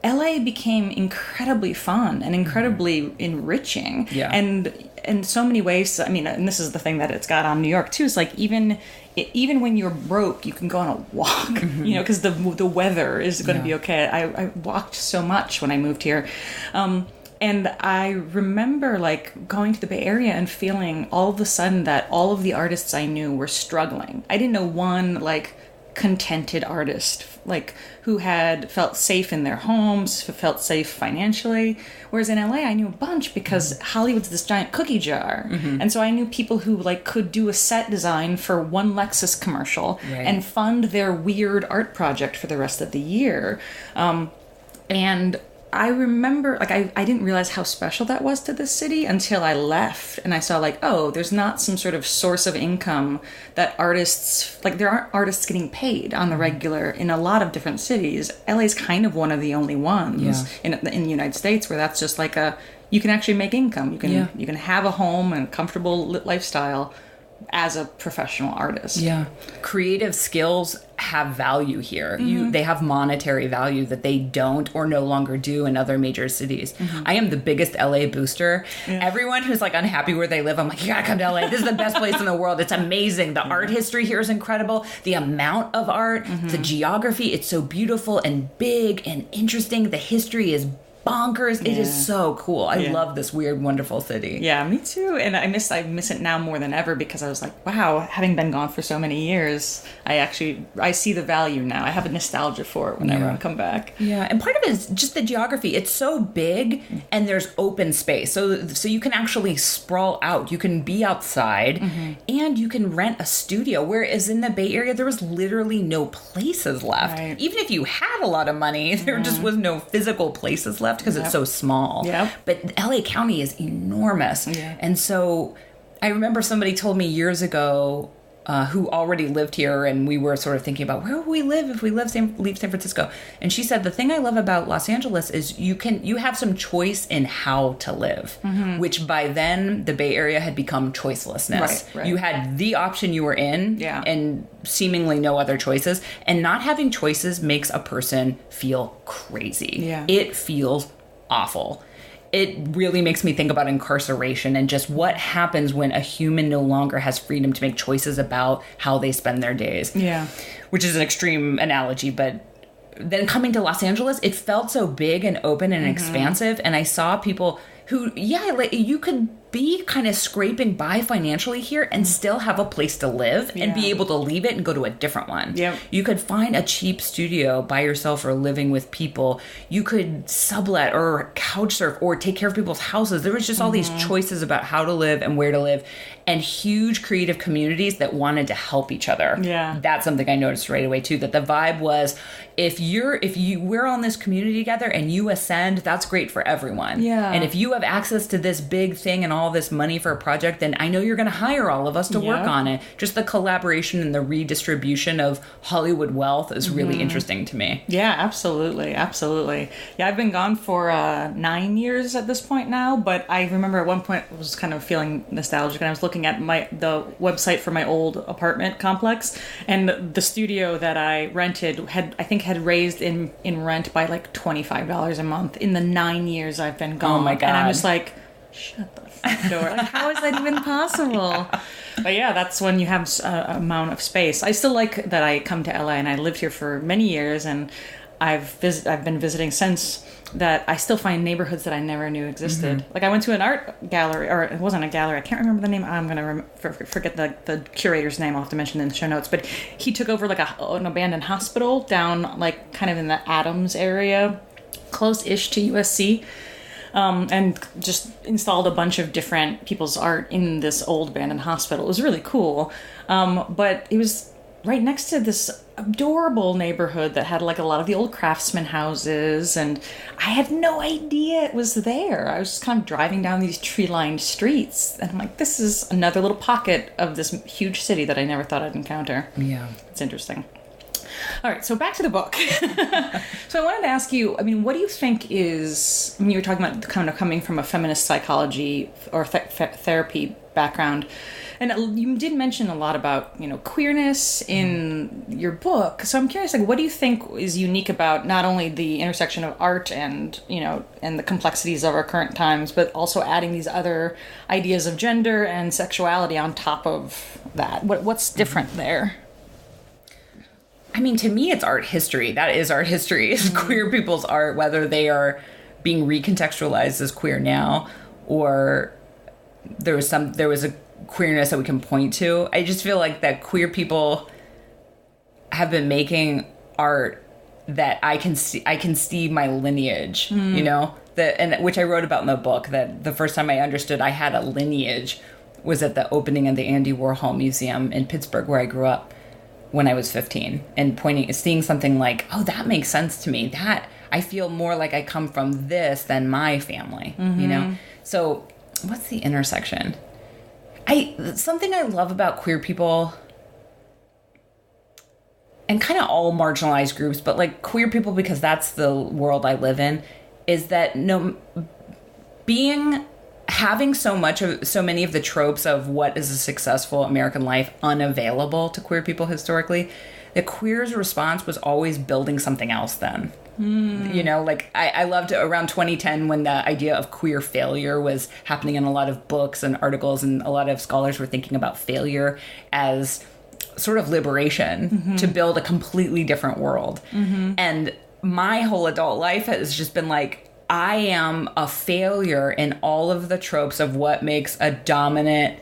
LA became incredibly fun and incredibly enriching. Yeah. And in so many ways, and this is the thing that it's got on New York too, is like even when you're broke, you can go on a walk, because the weather is going to be okay. I walked so much when I moved here. And I remember like going to the Bay Area and feeling all of a sudden that all of the artists I knew were struggling. I didn't know one like contented artist like who had felt safe in their homes, felt safe financially. Whereas in LA, I knew a bunch because Hollywood's this giant cookie jar. And so I knew people who like could do a set design for one Lexus commercial and fund their weird art project for the rest of the year. And I remember, like, I didn't realize how special that was to this city until I left and I saw, like, oh, there's not some sort of source of income that artists, like, there aren't artists getting paid on the regular in a lot of different cities. LA's kind of one of the only ones in the United States where that's just like you can actually make income. You can have a home and a comfortable lifestyle as a professional artist. Yeah. Creative skills have value here. They have monetary value that they don't or no longer do in other major cities. I am the biggest LA booster. Everyone who's like unhappy where they live, I'm like, you gotta come to LA. This is the best place in the world. It's amazing. The art history here is incredible. The amount of art, the geography, it's so beautiful and big and interesting. The history is bonkers. It is so cool. I love this weird, wonderful city. Yeah, me too. And I miss it now more than ever because I was like, wow, having been gone for so many years, I see the value now. I have a nostalgia for it whenever I come back. Yeah, and part of it is just the geography. It's so big and there's open space. So you can actually sprawl out. You can be outside and you can rent a studio. Whereas in the Bay Area, there was literally no places left. Right. Even if you had a lot of money, there just was no physical places left. Because it's so small. But LA County is enormous. And so I remember somebody told me years ago who already lived here, and we were sort of thinking about where will we live if we leave San Francisco. And she said, the thing I love about Los Angeles is you have some choice in how to live, which by then the Bay Area had become choicelessness. Right. You had the option you were in and seemingly no other choices. And not having choices makes a person feel crazy. It feels awful. It really makes me think about incarceration and just what happens when a human no longer has freedom to make choices about how they spend their days. Yeah. Which is an extreme analogy, but then coming to Los Angeles, it felt so big and open and expansive. And I saw people who, you could be kind of scraping by financially here and still have a place to live and be able to leave it and go to a different one. You could find a cheap studio by yourself or living with people. You could sublet or couch surf or take care of people's houses. There was just all these choices about how to live and where to live, and huge creative communities that wanted to help each other. That's something I noticed right away too, that the vibe was if we're on this community together and you ascend, that's great for everyone. And if you have access to this big thing and all this money for a project, then I know you're going to hire all of us to work on it. Just the collaboration and the redistribution of Hollywood wealth is really interesting to me. Yeah, absolutely. Absolutely. Yeah, I've been gone for 9 years at this point now, but I remember at one point I was kind of feeling nostalgic and I was looking at the website for my old apartment complex, and the studio that I rented had raised in rent by like $25 a month in the 9 years I've been gone. Oh my God. And I was like, shut the fuck door. Like, how is that even possible? But yeah, that's when you have an amount of space. I still like that I come to LA and I lived here for many years, and I've been visiting since, that I still find neighborhoods that I never knew existed. Like I went to an art gallery, or it wasn't a gallery, I can't remember the name. I'm going to forget the curator's name. I'll have to mention it in the show notes. But he took over like an abandoned hospital down like kind of in the Adams area, close-ish to USC. And just installed a bunch of different people's art in this old abandoned hospital. It was really cool. But it was right next to this adorable neighborhood that had like a lot of the old craftsman houses, and I had no idea it was there. I was just kind of driving down these tree-lined streets, and I'm like, this is another little pocket of this huge city that I never thought I'd encounter. Yeah. It's interesting. All right, so back to the book. So I wanted to ask you, I mean, what do you think is, I mean, you were talking about kind of coming from a feminist psychology or therapy background, and you did mention a lot about, you know, queerness in your book. So I'm curious, like, what do you think is unique about not only the intersection of art and, you know, and the complexities of our current times, but also adding these other ideas of gender and sexuality on top of that? What's different there? I mean, to me, it's art history. That is art history. It's queer people's art, whether they are being recontextualized as queer now, or there was a queerness that we can point to. I just feel like that queer people have been making art that I can see my lineage, you know, and which I wrote about in the book, that the first time I understood I had a lineage was at the opening of the Andy Warhol Museum in Pittsburgh, where I grew up when I was 15, and seeing something like, oh, that makes sense to me. That I feel more like I come from this than my family, you know? So what's the intersection? Something I love about queer people, and kind of all marginalized groups, but like queer people, because that's the world I live in, is that having so many of the tropes of what is a successful American life unavailable to queer people historically, the queer's response was always building something else then. You know, like I loved around 2010 when the idea of queer failure was happening in a lot of books and articles, and a lot of scholars were thinking about failure as sort of liberation to build a completely different world. And my whole adult life has just been like, I am a failure in all of the tropes of what makes a dominant,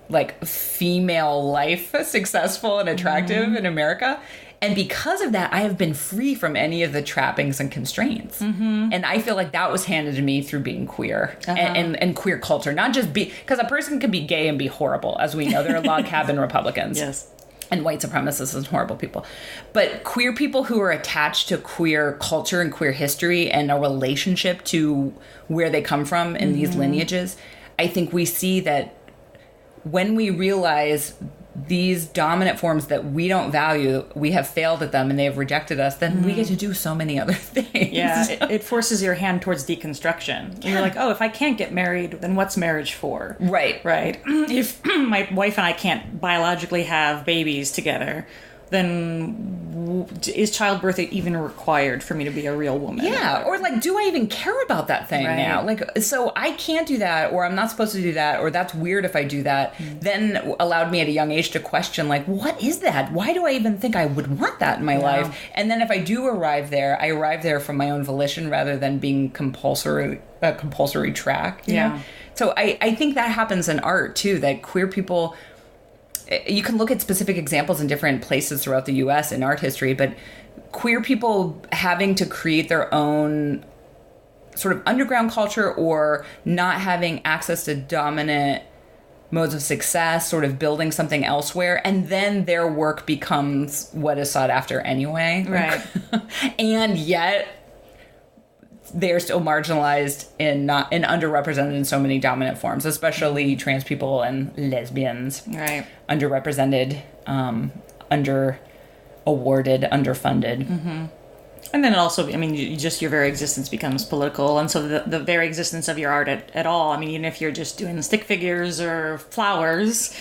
like, female life successful and attractive in America. And because of that, I have been free from any of the trappings and constraints. And I feel like that was handed to me through being queer and queer culture. Not just because a person can be gay and be horrible. As we know, there are log cabin Republicans. Yes. And white supremacists and horrible people. But queer people who are attached to queer culture and queer history and a relationship to where they come from in these lineages, I think we see that when we realize these dominant forms that we don't value, we have failed at them and they have rejected us, then we get to do so many other things. Yeah, it forces your hand towards deconstruction. Yeah. You're like, oh, if I can't get married, then what's marriage for? Right. Right. If my wife and I can't biologically have babies together, then is childbirth even required for me to be a real woman? Yeah, or like, do I even care about that thing now? Like, so I can't do that, or I'm not supposed to do that, or that's weird if I do that, then allowed me at a young age to question, like, what is that? Why do I even think I would want that in my life? And then if I do arrive there, I arrive there from my own volition rather than being a compulsory track. You know? So I think that happens in art, too, that queer people... You can look at specific examples in different places throughout the U.S. in art history, but queer people having to create their own sort of underground culture, or not having access to dominant modes of success, sort of building something elsewhere, and then their work becomes what is sought after anyway. Right. And yet they're still marginalized and underrepresented in so many dominant forms, especially trans people and lesbians. Right. Underrepresented, under awarded, underfunded. And then also, I mean, just your very existence becomes political. And so the very existence of your art at all, I mean, even if you're just doing stick figures or flowers,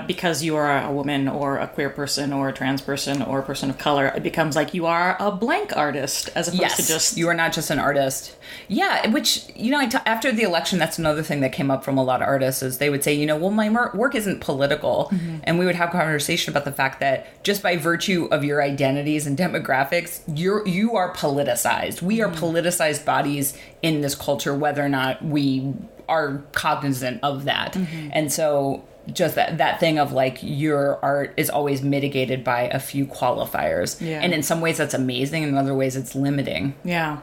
because you are a woman or a queer person or a trans person or a person of color, it becomes like you are a blank artist as opposed to just... You are not just an artist. Yeah, which, you know, after the election, that's another thing that came up from a lot of artists, is they would say, you know, well, my work isn't political. And we would have conversation about the fact that just by virtue of your identities and demographics, you you are politicized. We are politicized bodies in this culture, whether or not we are cognizant of that. And so just that thing of like your art is always mitigated by a few qualifiers. And in some ways that's amazing, and in other ways it's limiting. Well,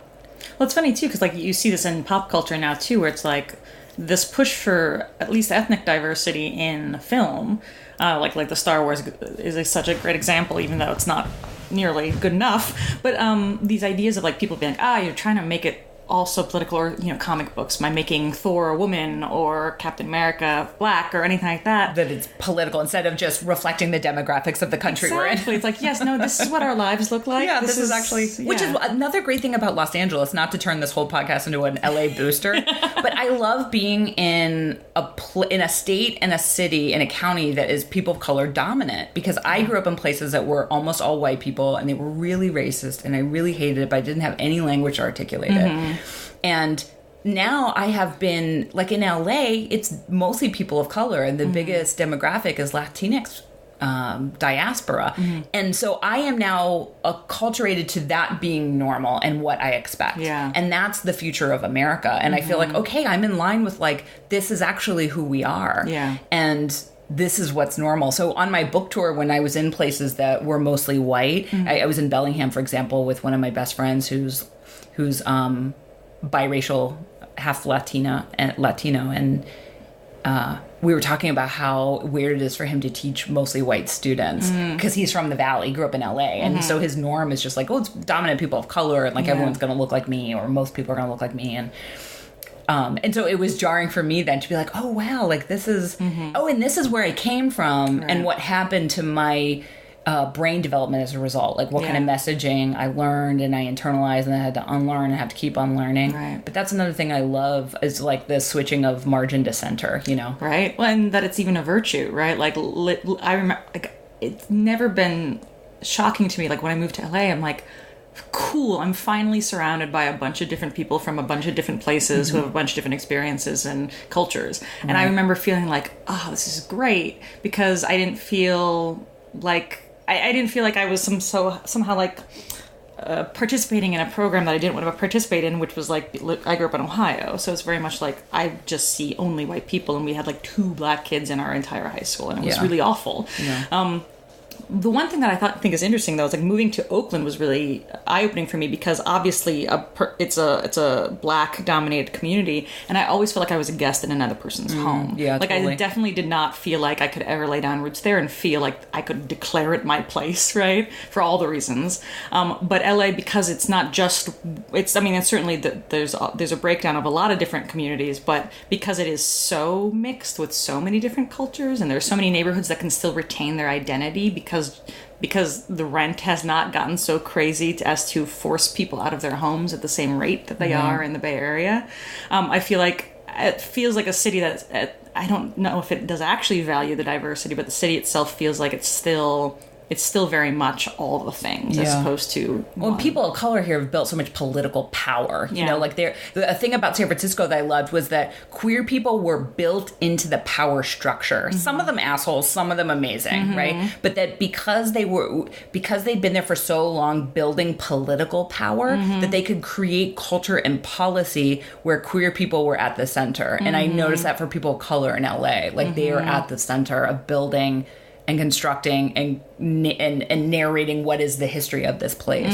it's funny too, because like you see this in pop culture now too, where it's like this push for at least ethnic diversity in film, like the Star Wars is such a great example, even though it's not nearly good enough. But these ideas of like people being like, you're trying to make it also political, or comic books by making Thor a woman or Captain America black or anything like that. That it's political instead of just reflecting the demographics of the country we're in. It's like, yes, no, this is what our lives look like. This is actually, which is another great thing about Los Angeles, not to turn this whole podcast into an LA booster, but I love being in a state and a city and a county that is people of color dominant, because I grew up in places that were almost all white people, and they were really racist, and I really hated it, but I didn't have any language to articulate it. And now I have been, like in LA, it's mostly people of color, and the biggest demographic is Latinx diaspora. And so I am now acculturated to that being normal and what I expect. And that's the future of America. And I feel like, okay, I'm in line with like, this is actually who we are. And this is what's normal. So on my book tour, when I was in places that were mostly white, I was in Bellingham, for example, with one of my best friends who's biracial, half Latino, and we were talking about how weird it is for him to teach mostly white students, because he's from the Valley, grew up in LA, and so his norm is just like, it's dominant people of color, and like everyone's going to look like me, or most people are going to look like me, and so it was jarring for me then to be like, oh wow, like this is and this is where I came from, and what happened to my brain development as a result, like what kind of messaging I learned and I internalized, and I had to unlearn and have to keep unlearning. But that's another thing I love, is like the switching of margin to center, Right. Well, and that it's even a virtue, right? Like I remember, like it's never been shocking to me. Like when I moved to LA, I'm like, cool, I'm finally surrounded by a bunch of different people from a bunch of different places who have a bunch of different experiences and cultures. And I remember feeling like, this is great, because I didn't feel like I didn't feel like I was somehow like participating in a program that I didn't want to participate in, which was like, I grew up in Ohio, so it's very much like I just see only white people, and we had like 2 black kids in our entire high school, and it was really awful. The one thing that I think is interesting, though, is like moving to Oakland was really eye-opening for me, because obviously it's a black-dominated community, and I always felt like I was a guest in another person's home. Like totally. I definitely did not feel like I could ever lay down roots there and feel like I could declare it my place, right? For all the reasons. But LA, because it's not just it's certainly there's a breakdown of a lot of different communities, but because it is so mixed with so many different cultures, and there's so many neighborhoods that can still retain their identity because the rent has not gotten so crazy as to force people out of their homes at the same rate that they are in the Bay Area. I feel like it feels like a city that I don't know if it does actually value the diversity, but the city itself feels like it's still very much all the things as opposed to people of color here have built so much political power. You know, like the thing about San Francisco that I loved was that queer people were built into the power structure. Some of them assholes, some of them amazing, right? But that because they'd been there for so long building political power, that they could create culture and policy where queer people were at the center. And I noticed that for people of color in LA, like they are at the center of building and constructing and narrating what is the history of this place.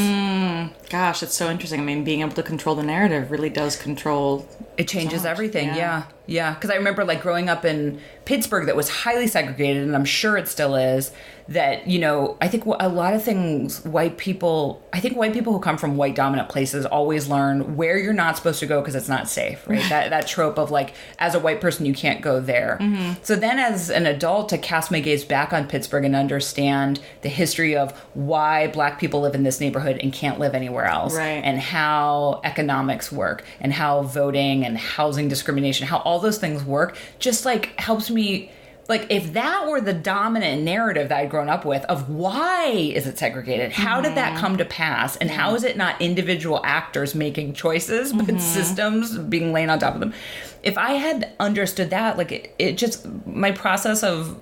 Gosh, it's so interesting. I mean, being able to control the narrative really does control... It changes everything, yeah. Because I remember like growing up in Pittsburgh that was highly segregated, and I'm sure it still is, that, I think a lot of things white people who come from white dominant places always learn where you're not supposed to go because it's not safe, right? that trope of like, as a white person, you can't go there. So then as an adult, to cast my gaze back on Pittsburgh and understand the history of why black people live in this neighborhood and can't live anywhere else, and how economics work, and how voting and housing discrimination, how all those things work, just like helps me. Like, if that were the dominant narrative that I'd grown up with of why is it segregated, how did that come to pass, and how is it not individual actors making choices, but systems being laid on top of them? If I had understood that, like, it just, my process of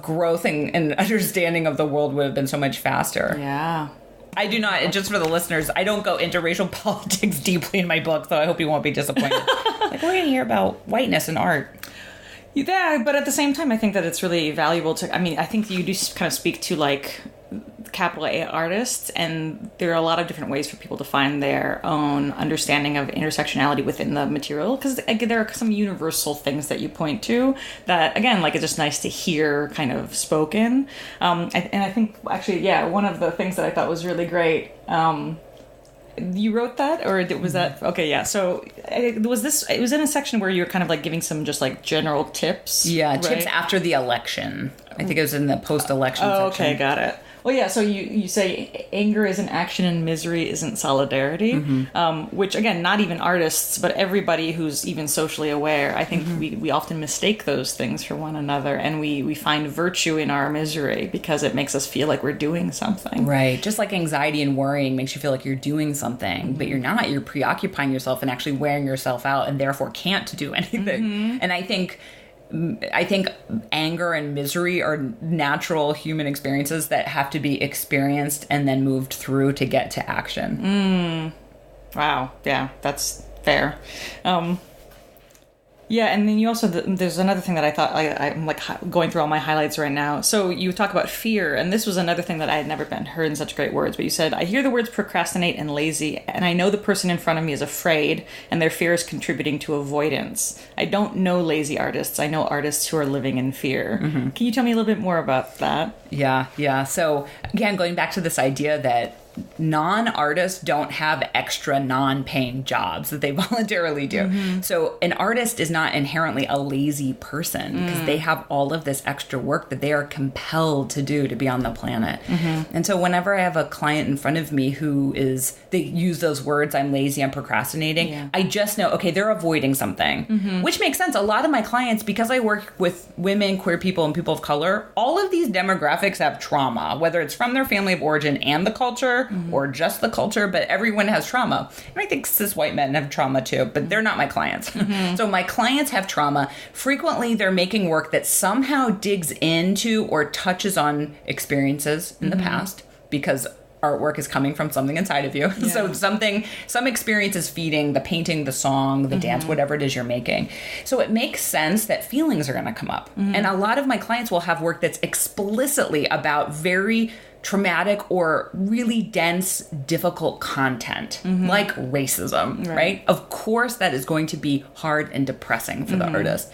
growth and understanding of the world would have been so much faster. Yeah. I do not, just for the listeners, I don't go into racial politics deeply in my book, so I hope you won't be disappointed. Like, we're going to hear about whiteness in art. Yeah, but at the same time, I think that it's really valuable to, I think you do kind of speak to like capital A artists, and there are a lot of different ways for people to find their own understanding of intersectionality within the material, because there are some universal things that you point to that, again, like, it's just nice to hear kind of spoken. And I think, actually, yeah, one of the things that I thought was really great, you wrote that, or was that okay? Yeah. So it was in a section where you were kind of like giving some just like general tips. Yeah, right? Tips after the election. I think it was in the post-election section. Okay, got it. Well, yeah, so you say anger isn't action and misery isn't solidarity, which, again, not even artists, but everybody who's even socially aware, I think we often mistake those things for one another, and we find virtue in our misery because it makes us feel like we're doing something. Right. Just like anxiety and worrying makes you feel like you're doing something, but you're not. You're preoccupying yourself and actually wearing yourself out and therefore can't do anything. And I think anger and misery are natural human experiences that have to be experienced and then moved through to get to action. Wow. Yeah, that's fair. Yeah, and then you also, there's another thing that I thought, I'm like going through all my highlights right now. So you talk about fear, and this was another thing that I had never heard in such great words, but you said, I hear the words procrastinate and lazy, and I know the person in front of me is afraid, and their fear is contributing to avoidance. I don't know lazy artists. I know artists who are living in fear. Can you tell me a little bit more about that? Yeah. So again, going back to this idea that non-artists don't have extra non-paying jobs that they voluntarily do. So an artist is not inherently a lazy person because they have all of this extra work that they are compelled to do to be on the planet. And so whenever I have a client in front of me they use those words, I'm lazy, I'm procrastinating, I just know, okay, they're avoiding something, which makes sense. A lot of my clients, because I work with women, queer people, and people of color, all of these demographics have trauma, whether it's from their family of origin and the culture, or just the culture, but everyone has trauma. And I think cis white men have trauma too, but they're not my clients. So my clients have trauma. Frequently, they're making work that somehow digs into or touches on experiences in the past, because artwork is coming from something inside of you. So some experience is feeding the painting, the song, the dance, whatever it is you're making. So it makes sense that feelings are going to come up. And a lot of my clients will have work that's explicitly about very traumatic or really dense, difficult content, like racism, right? Of course, that is going to be hard and depressing for the artist.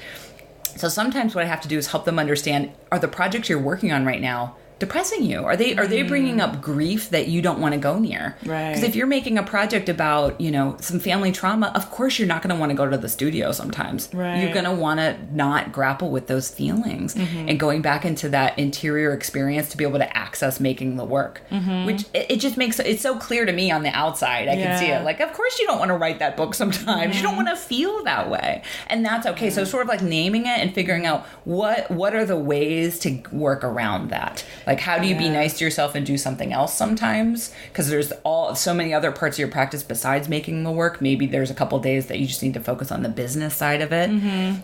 So sometimes what I have to do is help them understand, are the projects you're working on right now depressing you? Are they bringing up grief that you don't want to go near? Right. Because if you're making a project about, some family trauma, of course you're not going to want to go to the studio sometimes. Right. You're going to want to not grapple with those feelings and going back into that interior experience to be able to access making the work. Which it just makes it's so clear to me on the outside. I can see it. Like, of course you don't want to write that book sometimes. You don't want to feel that way. And that's okay. So sort of like naming it and figuring out what are the ways to work around that. Like, how do you be nice to yourself and do something else sometimes? Because there's so many other parts of your practice besides making the work. Maybe there's a couple days that you just need to focus on the business side of it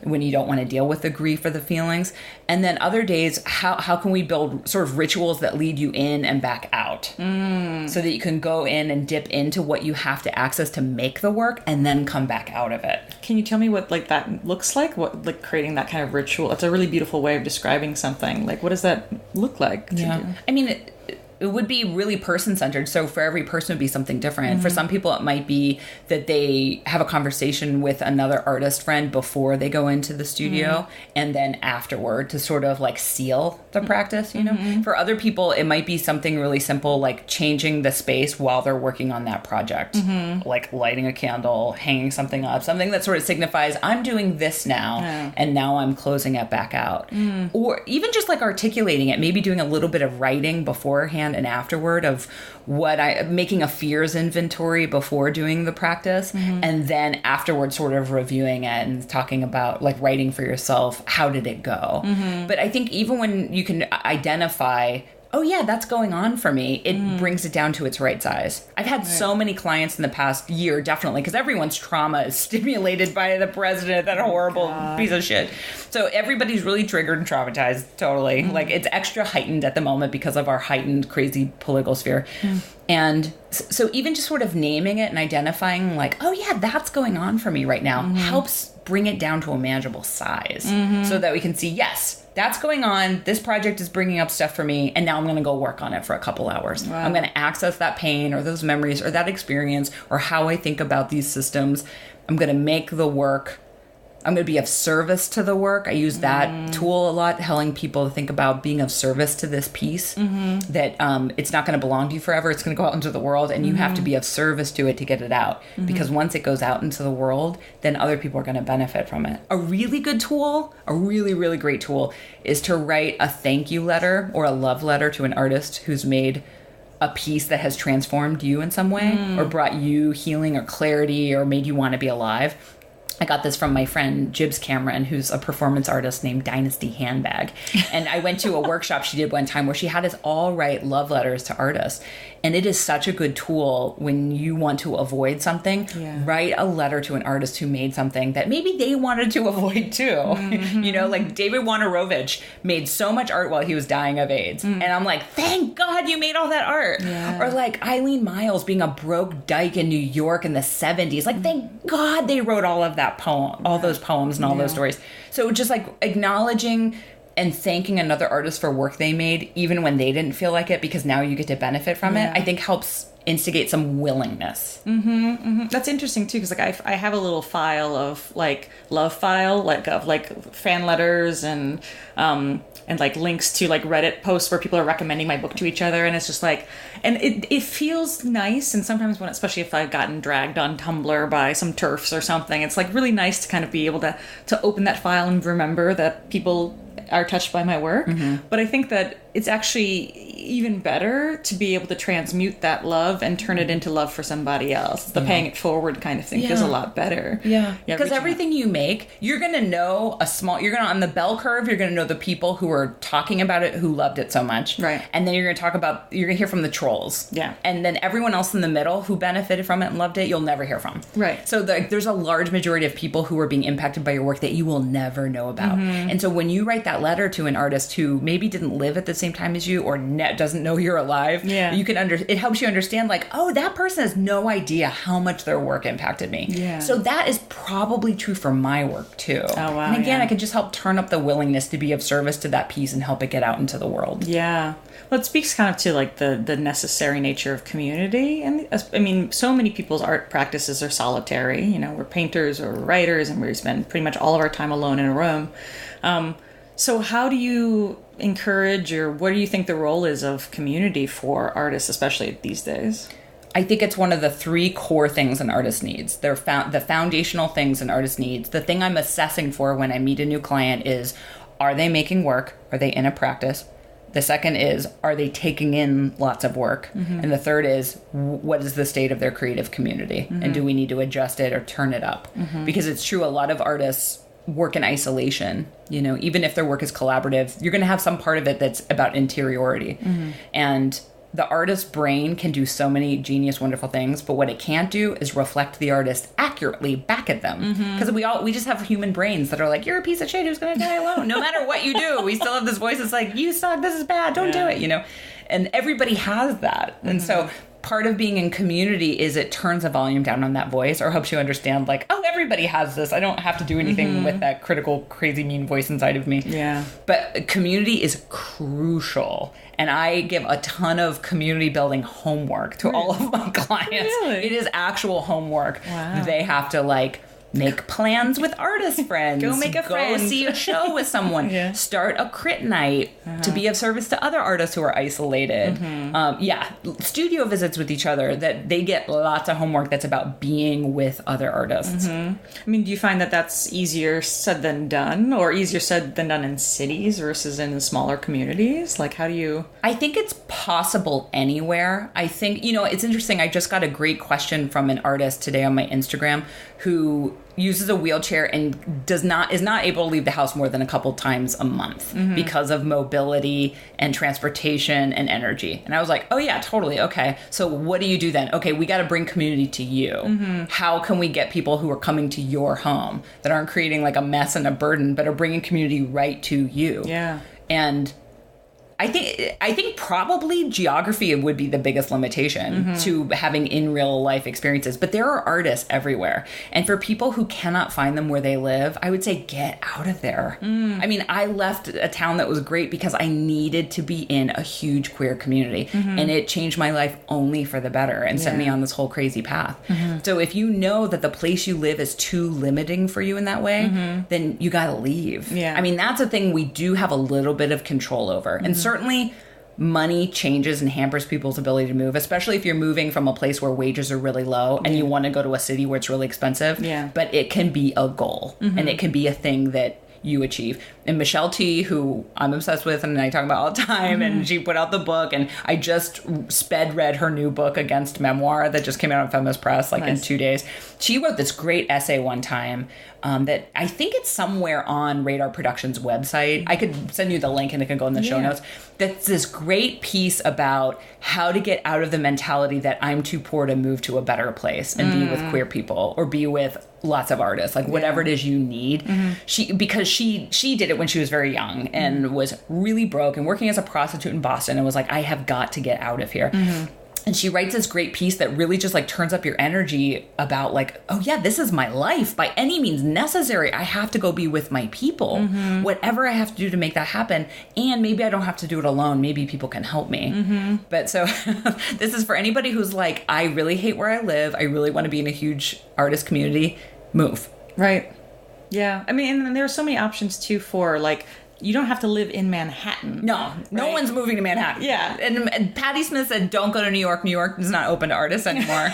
when you don't want to deal with the grief or the feelings. And then other days, how can we build sort of rituals that lead you in and back out so that you can go in and dip into what you have to access to make the work and then come back out of it. Can you tell me what like that looks like? What, like, creating that kind of ritual? It's a really beautiful way of describing something. Like, what does that look like? Yeah. I mean, it would be really person-centered. So for every person, it would be something different. For some people, it might be that they have a conversation with another artist friend before they go into the studio and then afterward to sort of like seal the practice, For other people, it might be something really simple, like changing the space while they're working on that project, like lighting a candle, hanging something up, something that sort of signifies I'm doing this now and now I'm closing it back out. Or even just like articulating it, maybe doing a little bit of writing beforehand and afterward of making a fears inventory before doing the practice, and then afterward sort of reviewing it and talking about like writing for yourself, how did it go? But I think even when you can identify, oh yeah, that's going on for me, it brings it down to its right size. I've had so many clients in the past year, definitely, because everyone's trauma is stimulated by the president, that horrible piece of shit. So everybody's really triggered and traumatized, totally. Like, it's extra heightened at the moment because of our heightened, crazy political sphere. And so even just sort of naming it and identifying like, oh yeah, that's going on for me right now helps bring it down to a manageable size so that we can see, yes, that's going on. This project is bringing up stuff for me. And now I'm going to go work on it for a couple hours. Wow. I'm going to access that pain or those memories or that experience or how I think about these systems. I'm going to make the work. I'm going to be of service to the work. I use that tool a lot, helping people think about being of service to this piece, that it's not going to belong to you forever. It's going to go out into the world, and you have to be of service to it to get it out. Because once it goes out into the world, then other people are going to benefit from it. A really good tool, a really, really great tool, is to write a thank you letter or a love letter to an artist who's made a piece that has transformed you in some way or brought you healing or clarity or made you want to be alive. I got this from my friend Jibs Cameron, who's a performance artist named Dynasty Handbag. And I went to a workshop she did one time where she had us all write love letters to artists. And it is such a good tool when you want to avoid something. Yeah. Write a letter to an artist who made something that maybe they wanted to avoid too. You know, like David Wojnarowicz made so much art while he was dying of AIDS. And I'm like, thank God you made all that art. Yeah. Or like Eileen Miles being a broke dyke in New York in the 70s. Like, thank God they wrote all of that poem, all those poems and all those stories. So just like acknowledging and thanking another artist for work they made, even when they didn't feel like it, because now you get to benefit from it, I think helps instigate some willingness. That's interesting too, because like I have a little file of like love file, like of like fan letters and like links to like Reddit posts where people are recommending my book to each other, and it's just like, and it feels nice. And sometimes when, especially if I've gotten dragged on Tumblr by some TERFs or something, it's like really nice to kind of be able to open that file and remember that people are touched by my work. But I think that it's actually even better to be able to transmute that love and turn it into love for somebody else. The paying it forward kind of thing feels a lot better. Because everything you make, you're going to know on the bell curve, you're going to know the people who are talking about it, who loved it so much. Right. And then you're going to hear from the trolls. Yeah. And then everyone else in the middle who benefited from it and loved it, you'll never hear from. Right. So there's a large majority of people who are being impacted by your work that you will never know about. And so when you write that letter to an artist who maybe didn't live at the same time as you or doesn't know you're alive, you can it helps you understand like, oh, that person has no idea how much their work impacted me. Yeah. So that is probably true for my work too. Oh wow. And again, I can just help turn up the willingness to be of service to that piece and help it get out into the world. Yeah. Well, it speaks kind of to like the necessary nature of community. And I mean, so many people's art practices are solitary. You know, we're painters or writers and we spend pretty much all of our time alone in a room. So how do you encourage, or what do you think the role is of community for artists, especially these days? I think it's one of the three core things an artist needs. They're the foundational things an artist needs. The thing I'm assessing for when I meet a new client is, are they making work? Are they in a practice? The second is, are they taking in lots of work? And the third is, what is the state of their creative community? And do we need to adjust it or turn it up? Because it's true, a lot of artists work in isolation. You know, even if their work is collaborative, you're going to have some part of it that's about interiority. And the artist's brain can do so many genius, wonderful things, but what it can't do is reflect the artist accurately back at them. Because we just have human brains that are like, you're a piece of shit who's going to die alone. No matter what you do, we still have this voice that's like, you suck, this is bad, don't do it, you know? And everybody has that. And so part of being in community is it turns the volume down on that voice, or helps you understand like, oh, everybody has this. I don't have to do anything with that critical, crazy, mean voice inside of me. Yeah. But community is crucial. And I give a ton of community building homework to all of my clients. Really? It is actual homework. Wow. They have to like make plans with artist friends. Go make a friend. Go see a show with someone. Start a crit night to be of service to other artists who are isolated. Studio visits with each other, that they get lots of homework that's about being with other artists. I mean, do you find that that's easier said than done, or easier said than done in cities versus in smaller communities? Like, how do you... I think it's possible anywhere. I think, you know, it's interesting. I just got a great question from an artist today on my Instagram who uses a wheelchair and is not able to leave the house more than a couple times a month because of mobility and transportation and energy. And I was like, oh yeah, totally. Okay. So what do you do then? Okay, we got to bring community to you. How can we get people who are coming to your home that aren't creating like a mess and a burden, but are bringing community right to you? Yeah. And I think probably geography would be the biggest limitation to having in real life experiences. But there are artists everywhere. And for people who cannot find them where they live, I would say get out of there. I mean, I left a town that was great because I needed to be in a huge queer community. And it changed my life only for the better and sent me on this whole crazy path. So if you know that the place you live is too limiting for you in that way, then you got to leave. I mean, that's a thing we do have a little bit of control over. And certainly money changes and hampers people's ability to move, especially if you're moving from a place where wages are really low and you want to go to a city where it's really expensive. But it can be a goal and it can be a thing that you achieve. And Michelle T, who I'm obsessed with and I talk about all the time, and she put out the book, and I just sped read her new book, Against Memoir, that just came out on Feminist Press in 2 days. She wrote this great essay one time that I think it's somewhere on Radar Productions' website. I could send you the link and it can go in the show notes. That's this great piece about how to get out of the mentality that I'm too poor to move to a better place and be with queer people or be with lots of artists, whatever it is you need. Because she did it when she was very young and was really broke and working as a prostitute in Boston and was like, I have got to get out of here. And she writes this great piece that really just turns up your energy about oh yeah, this is my life. By any means necessary, I have to go be with my people. Whatever I have to do to make that happen. And maybe I don't have to do it alone. Maybe people can help me. But so this is for anybody who's like, I really hate where I live. I really want to be in a huge artist community. Move. Right. Yeah. I mean, and there are so many options too for you don't have to live in Manhattan. No one's moving to Manhattan. Yeah. And Patti Smith said, don't go to New York. New York is not open to artists anymore.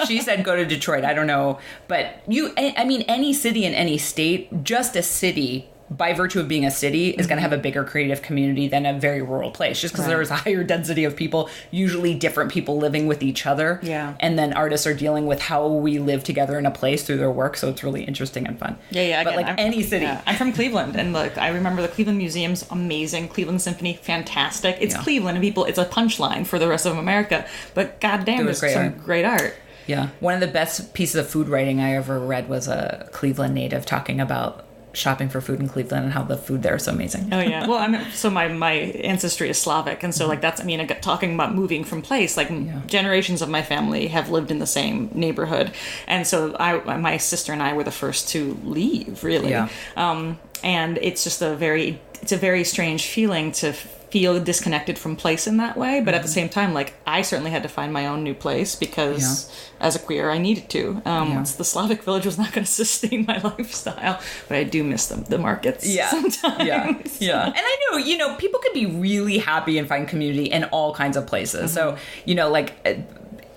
She said, go to Detroit. I don't know. But any city in any state, just a city, by virtue of being a city, is going to have a bigger creative community than a very rural place, just because there's a higher density of people, usually different people living with each other. Yeah. And then artists are dealing with how we live together in a place through their work. So it's really interesting and fun. Yeah. But any city. Yeah. I'm from Cleveland. And I remember the Cleveland Museum's amazing. Cleveland Symphony, fantastic. It's Cleveland and it's a punchline for the rest of America. But goddamn, there's some great art. Yeah. One of the best pieces of food writing I ever read was a Cleveland native talking about shopping for food in Cleveland and how the food there is so amazing. Oh yeah. Well, my ancestry is Slavic, and so talking about moving from place, generations of my family have lived in the same neighborhood, and so my sister and I were the first to leave, really. Yeah. And it's just a very strange feeling to feel disconnected from place in that way, but at the same time, I certainly had to find my own new place because as a queer I needed to. The Slavic village was not going to sustain my lifestyle, but I do miss the markets sometimes. And I know, people could be really happy and find community in all kinds of places. So,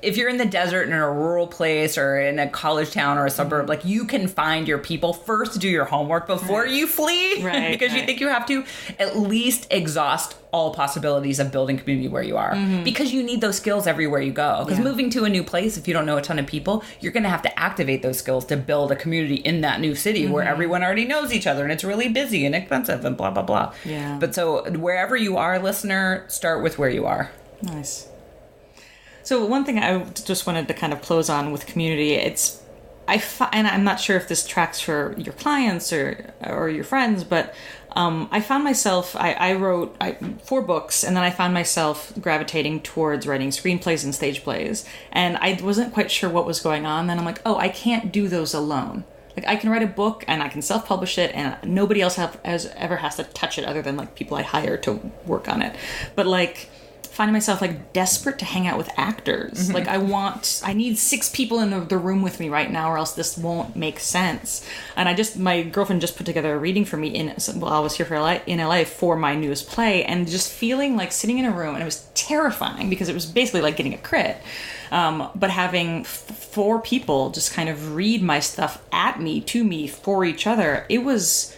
if you're in the desert in a rural place or in a college town or a suburb, you can find your people. First, do your homework before you flee, because you think you have to at least exhaust all possibilities of building community where you are, because you need those skills everywhere you go. Because moving to a new place, if you don't know a ton of people, you're going to have to activate those skills to build a community in that new city where everyone already knows each other and it's really busy and expensive and blah, blah, blah. Yeah. But so wherever you are, listener, start with where you are. Nice. So one thing I just wanted to kind of close on with community, and I'm not sure if this tracks for your clients or your friends, but I found myself, I wrote 4 books, and then I found myself gravitating towards writing screenplays and stage plays, and I wasn't quite sure what was going on. Then I'm like, I can't do those alone. I can write a book and I can self-publish it, and nobody else ever has to touch it other than people I hire to work on it. But finding myself desperate to hang out with actors. I need 6 people in the room with me right now, or else this won't make sense. And my girlfriend just put together a reading for me while I was here in LA for my newest play, and just feeling sitting in a room, and it was terrifying because it was basically getting a crit. But having 4 people just kind of read my stuff at me, to me, for each other, it was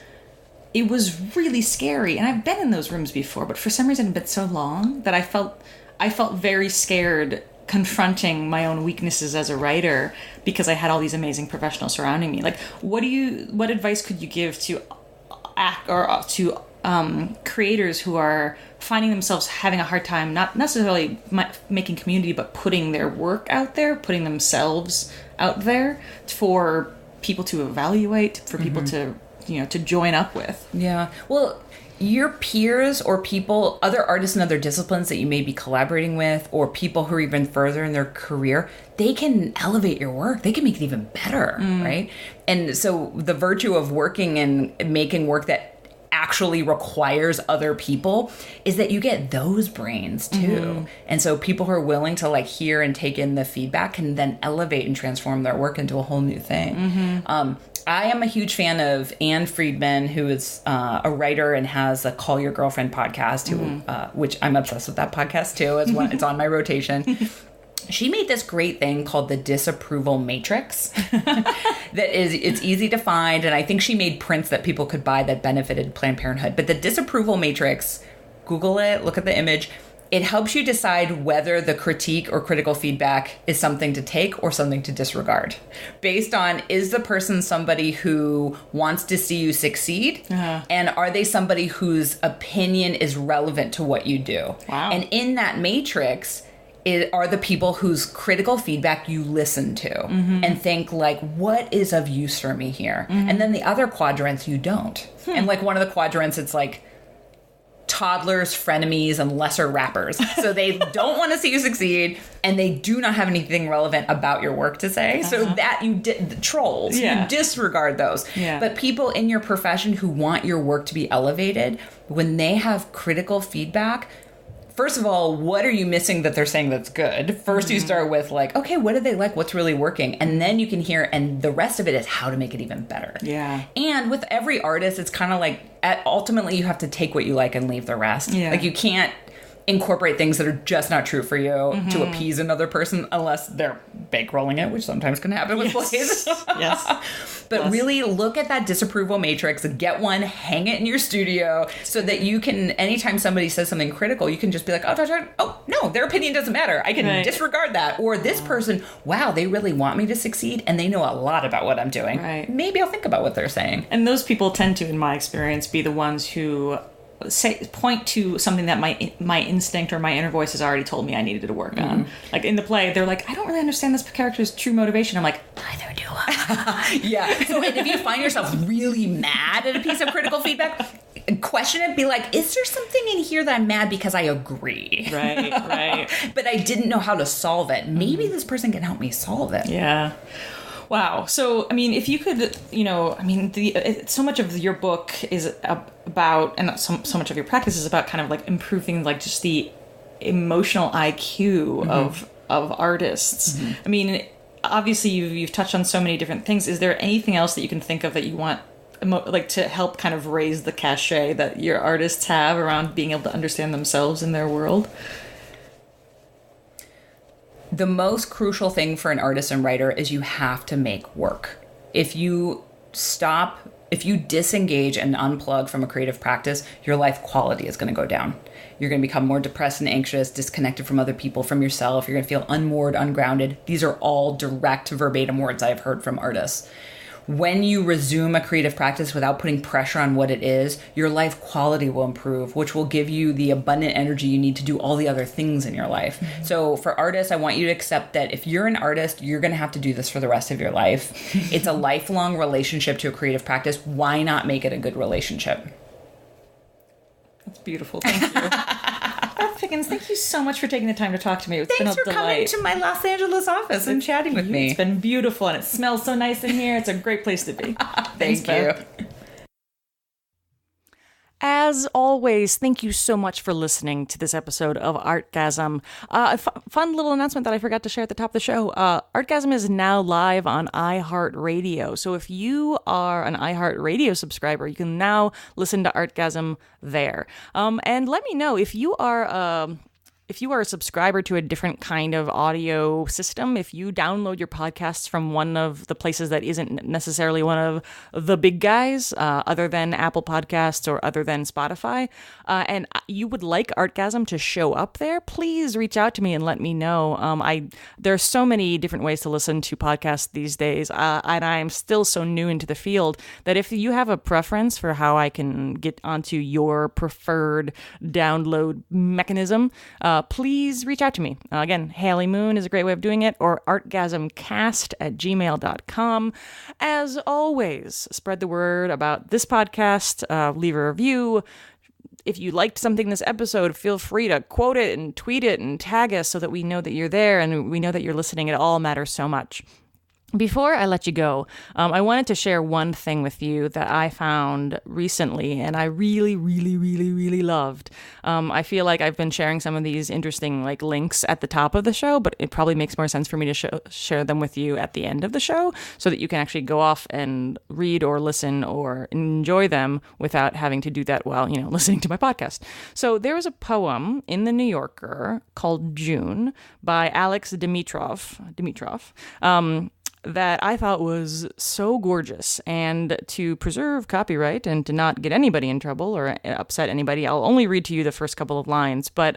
really scary. And I've been in those rooms before, but for some reason it's been so long that I felt very scared confronting my own weaknesses as a writer, because I had all these amazing professionals surrounding me. What advice could you give to creators who are finding themselves having a hard time, not necessarily making community, but putting their work out there, putting themselves out there for people to evaluate, for people to to join up with. Yeah. Well, your peers or people, other artists in other disciplines that you may be collaborating with, or people who are even further in their career, they can elevate your work. They can make it even better, right? And so the virtue of working and making work that actually requires other people is that you get those brains too. And so people who are willing to like hear and take in the feedback can then elevate and transform their work into a whole new thing. I am a huge fan of Anne Friedman, who is a writer and has a Call Your Girlfriend podcast, which I'm obsessed with that podcast too. It's on my rotation. She made this great thing called the disapproval matrix it's easy to find. And I think she made prints that people could buy that benefited Planned Parenthood. But the disapproval matrix, Google it, look at the image. It helps you decide whether the critique or critical feedback is something to take or something to disregard. Based on, is the person somebody who wants to see you succeed? And are they somebody whose opinion is relevant to what you do? Wow. And in that matrix, are the people whose critical feedback you listen to and think like, what is of use for me here? And then the other quadrants you don't. And like one of the quadrants, it's like toddlers, frenemies, and lesser rappers. So they don't want to see you succeed, and they do not have anything relevant about your work to say. So that the trolls, you disregard those. But people in your profession who want your work to be elevated, when they have critical feedback, first of all, what are you missing that they're saying that's good? First, you start with like, okay, what do they like? What's really working? And then you can hear, and the rest of it is how to make it even better. Yeah. And with every artist, it's kind of like, ultimately, you have to take what you like and leave the rest. Yeah. Like you can't incorporate things that are just not true for you to appease another person unless they're bankrolling it, which sometimes can happen with plays. But really look at that disapproval matrix, get one, hang it in your studio so that you can, anytime somebody says something critical, you can just be like, oh no, their opinion doesn't matter. I can disregard that. Or this person, wow, they really want me to succeed and they know a lot about what I'm doing. Maybe I'll think about what they're saying. And those people tend to, in my experience, be the ones who point to something that my instinct or my inner voice has already told me I needed to work on. Like in the play, they're like, I don't really understand this character's true motivation. I'm like, neither do I. So and if you find yourself really mad at a piece of critical feedback, question it. Be like, is there something in here that I'm mad because I agree? Right. But I didn't know how to solve it. Maybe this person can help me solve it. Yeah. Wow. So, I mean, if you could, so much of your book is about, and so much of your practice is about kind of like improving like just the emotional IQ of artists. I mean, obviously you've touched on so many different things. Is there anything else that you can think of that you want like to help kind of raise the cachet that your artists have around being able to understand themselves in their world? The most crucial thing for an artist and writer is you have to make work. If you disengage and unplug from a creative practice, your life quality is going to go down. You're going to become more depressed and anxious, disconnected from other people, from yourself. You're going to feel unmoored, ungrounded. These are all direct verbatim words I've heard from artists. When you resume a creative practice without putting pressure on what it is, your life quality will improve, which will give you the abundant energy you need to do all the other things in your life. So for artists, I want you to accept that if you're an artist, you're going to have to do this for the rest of your life. It's a lifelong relationship to a creative practice. Why not make it a good relationship? That's beautiful. Thank you. Beth Pickens, thank you so much for taking the time to talk to me. Thanks for coming to my Los Angeles office and chatting with me. It's been beautiful, and it smells so nice in here. It's a great place to be. Thanks, Beth. As always, thank you so much for listening to this episode of Artgasm. A fun little announcement that I forgot to share at the top of the show. Artgasm is now live on iHeartRadio. So if you are an iHeartRadio subscriber, you can now listen to Artgasm there. And let me know if you are a subscriber to a different kind of audio system, if you download your podcasts from one of the places that isn't necessarily one of the big guys, other than Apple Podcasts or other than Spotify, and you would like Artgasm to show up there, please reach out to me and let me know. There's so many different ways to listen to podcasts these days, and I'm still so new into the field that if you have a preference for how I can get onto your preferred download mechanism, please reach out to me. Again, Haley Moon is a great way of doing it, or artgasmcast@gmail.com. As always, spread the word about this podcast, leave a review. If you liked something this episode, feel free to quote it and tweet it and tag us so that we know that you're there and we know that you're listening. It all matters so much. Before I let you go, I wanted to share one thing with you that I found recently and I really, really, really, really loved. I feel like I've been sharing some of these interesting links at the top of the show, but it probably makes more sense for me to share them with you at the end of the show so that you can actually go off and read or listen or enjoy them without having to do that while, listening to my podcast. So there was a poem in the New Yorker called June by Alex Dmitrov. That I thought was so gorgeous. And to preserve copyright and to not get anybody in trouble or upset anybody, I'll only read to you the first couple of lines. But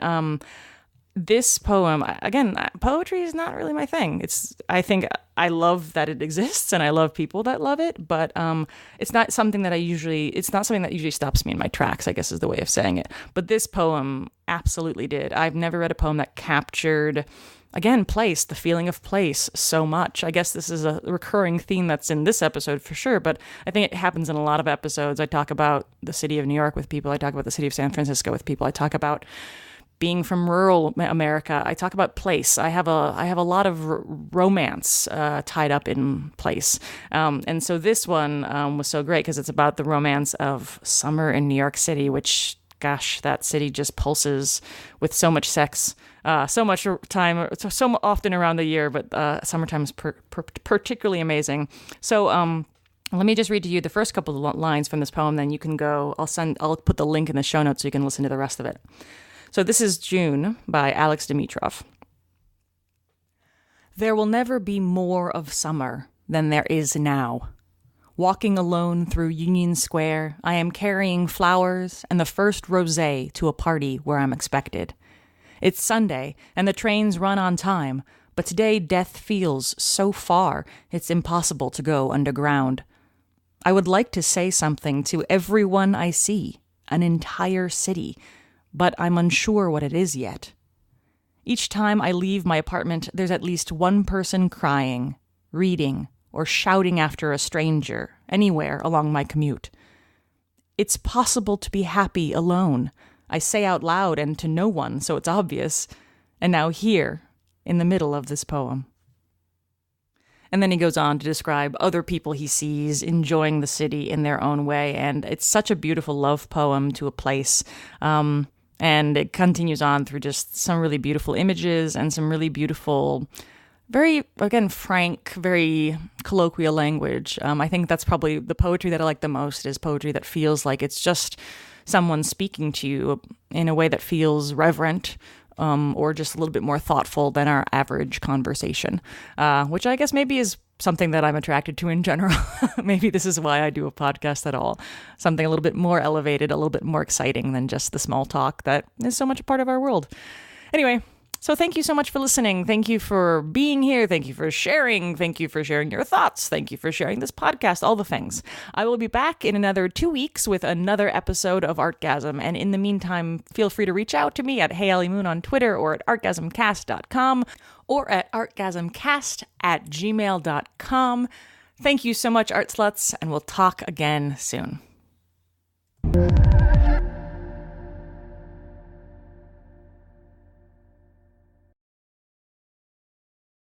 this poem, again, poetry is not really my thing. I think I love that it exists and I love people that love it, but it's not something that usually stops me in my tracks, I guess is the way of saying it. But this poem absolutely did. I've never read a poem that captured, again, place, the feeling of place so much. I guess this is a recurring theme that's in this episode for sure, but I think it happens in a lot of episodes. I talk about the city of New York with people. I talk about the city of San Francisco with people. I talk about being from rural America. I talk about place. I have a lot of romance tied up in place. And so this one was so great because it's about the romance of summer in New York City, which, gosh, that city just pulses with so much sex. So much time, so often around the year, but summertime is particularly amazing. So let me just read to you the first couple of lines from this poem, then you can go, I'll put the link in the show notes so you can listen to the rest of it. So this is June by Alex Dmitrov. There will never be more of summer than there is now. Walking alone through Union Square, I am carrying flowers and the first rosé to a party where I'm expected. It's Sunday, and the trains run on time, but today death feels so far, it's impossible to go underground. I would like to say something to everyone I see, an entire city, but I'm unsure what it is yet. Each time I leave my apartment, there's at least one person crying, reading, or shouting after a stranger, anywhere along my commute. It's possible to be happy alone. I say out loud and to no one, so it's obvious. And now here, in the middle of this poem. And then he goes on to describe other people he sees enjoying the city in their own way. And it's such a beautiful love poem to a place. And it continues on through just some really beautiful images and some really beautiful, very, again, frank, very colloquial language. I think that's probably the poetry that I like the most, is poetry that feels like it's just someone speaking to you in a way that feels reverent, or just a little bit more thoughtful than our average conversation, which I guess maybe is something that I'm attracted to in general. Maybe this is why I do a podcast at all. Something a little bit more elevated, a little bit more exciting than just the small talk that is so much a part of our world. Anyway, so thank you so much for listening. Thank you for being here. Thank you for sharing. Thank you for sharing your thoughts. Thank you for sharing this podcast, all the things. I will be back in another 2 weeks with another episode of Artgasm. And in the meantime, feel free to reach out to me at HeyAllieMoon on Twitter or at artgasmcast.com or at artgasmcast@gmail.com. Thank you so much, Art Sluts, and we'll talk again soon.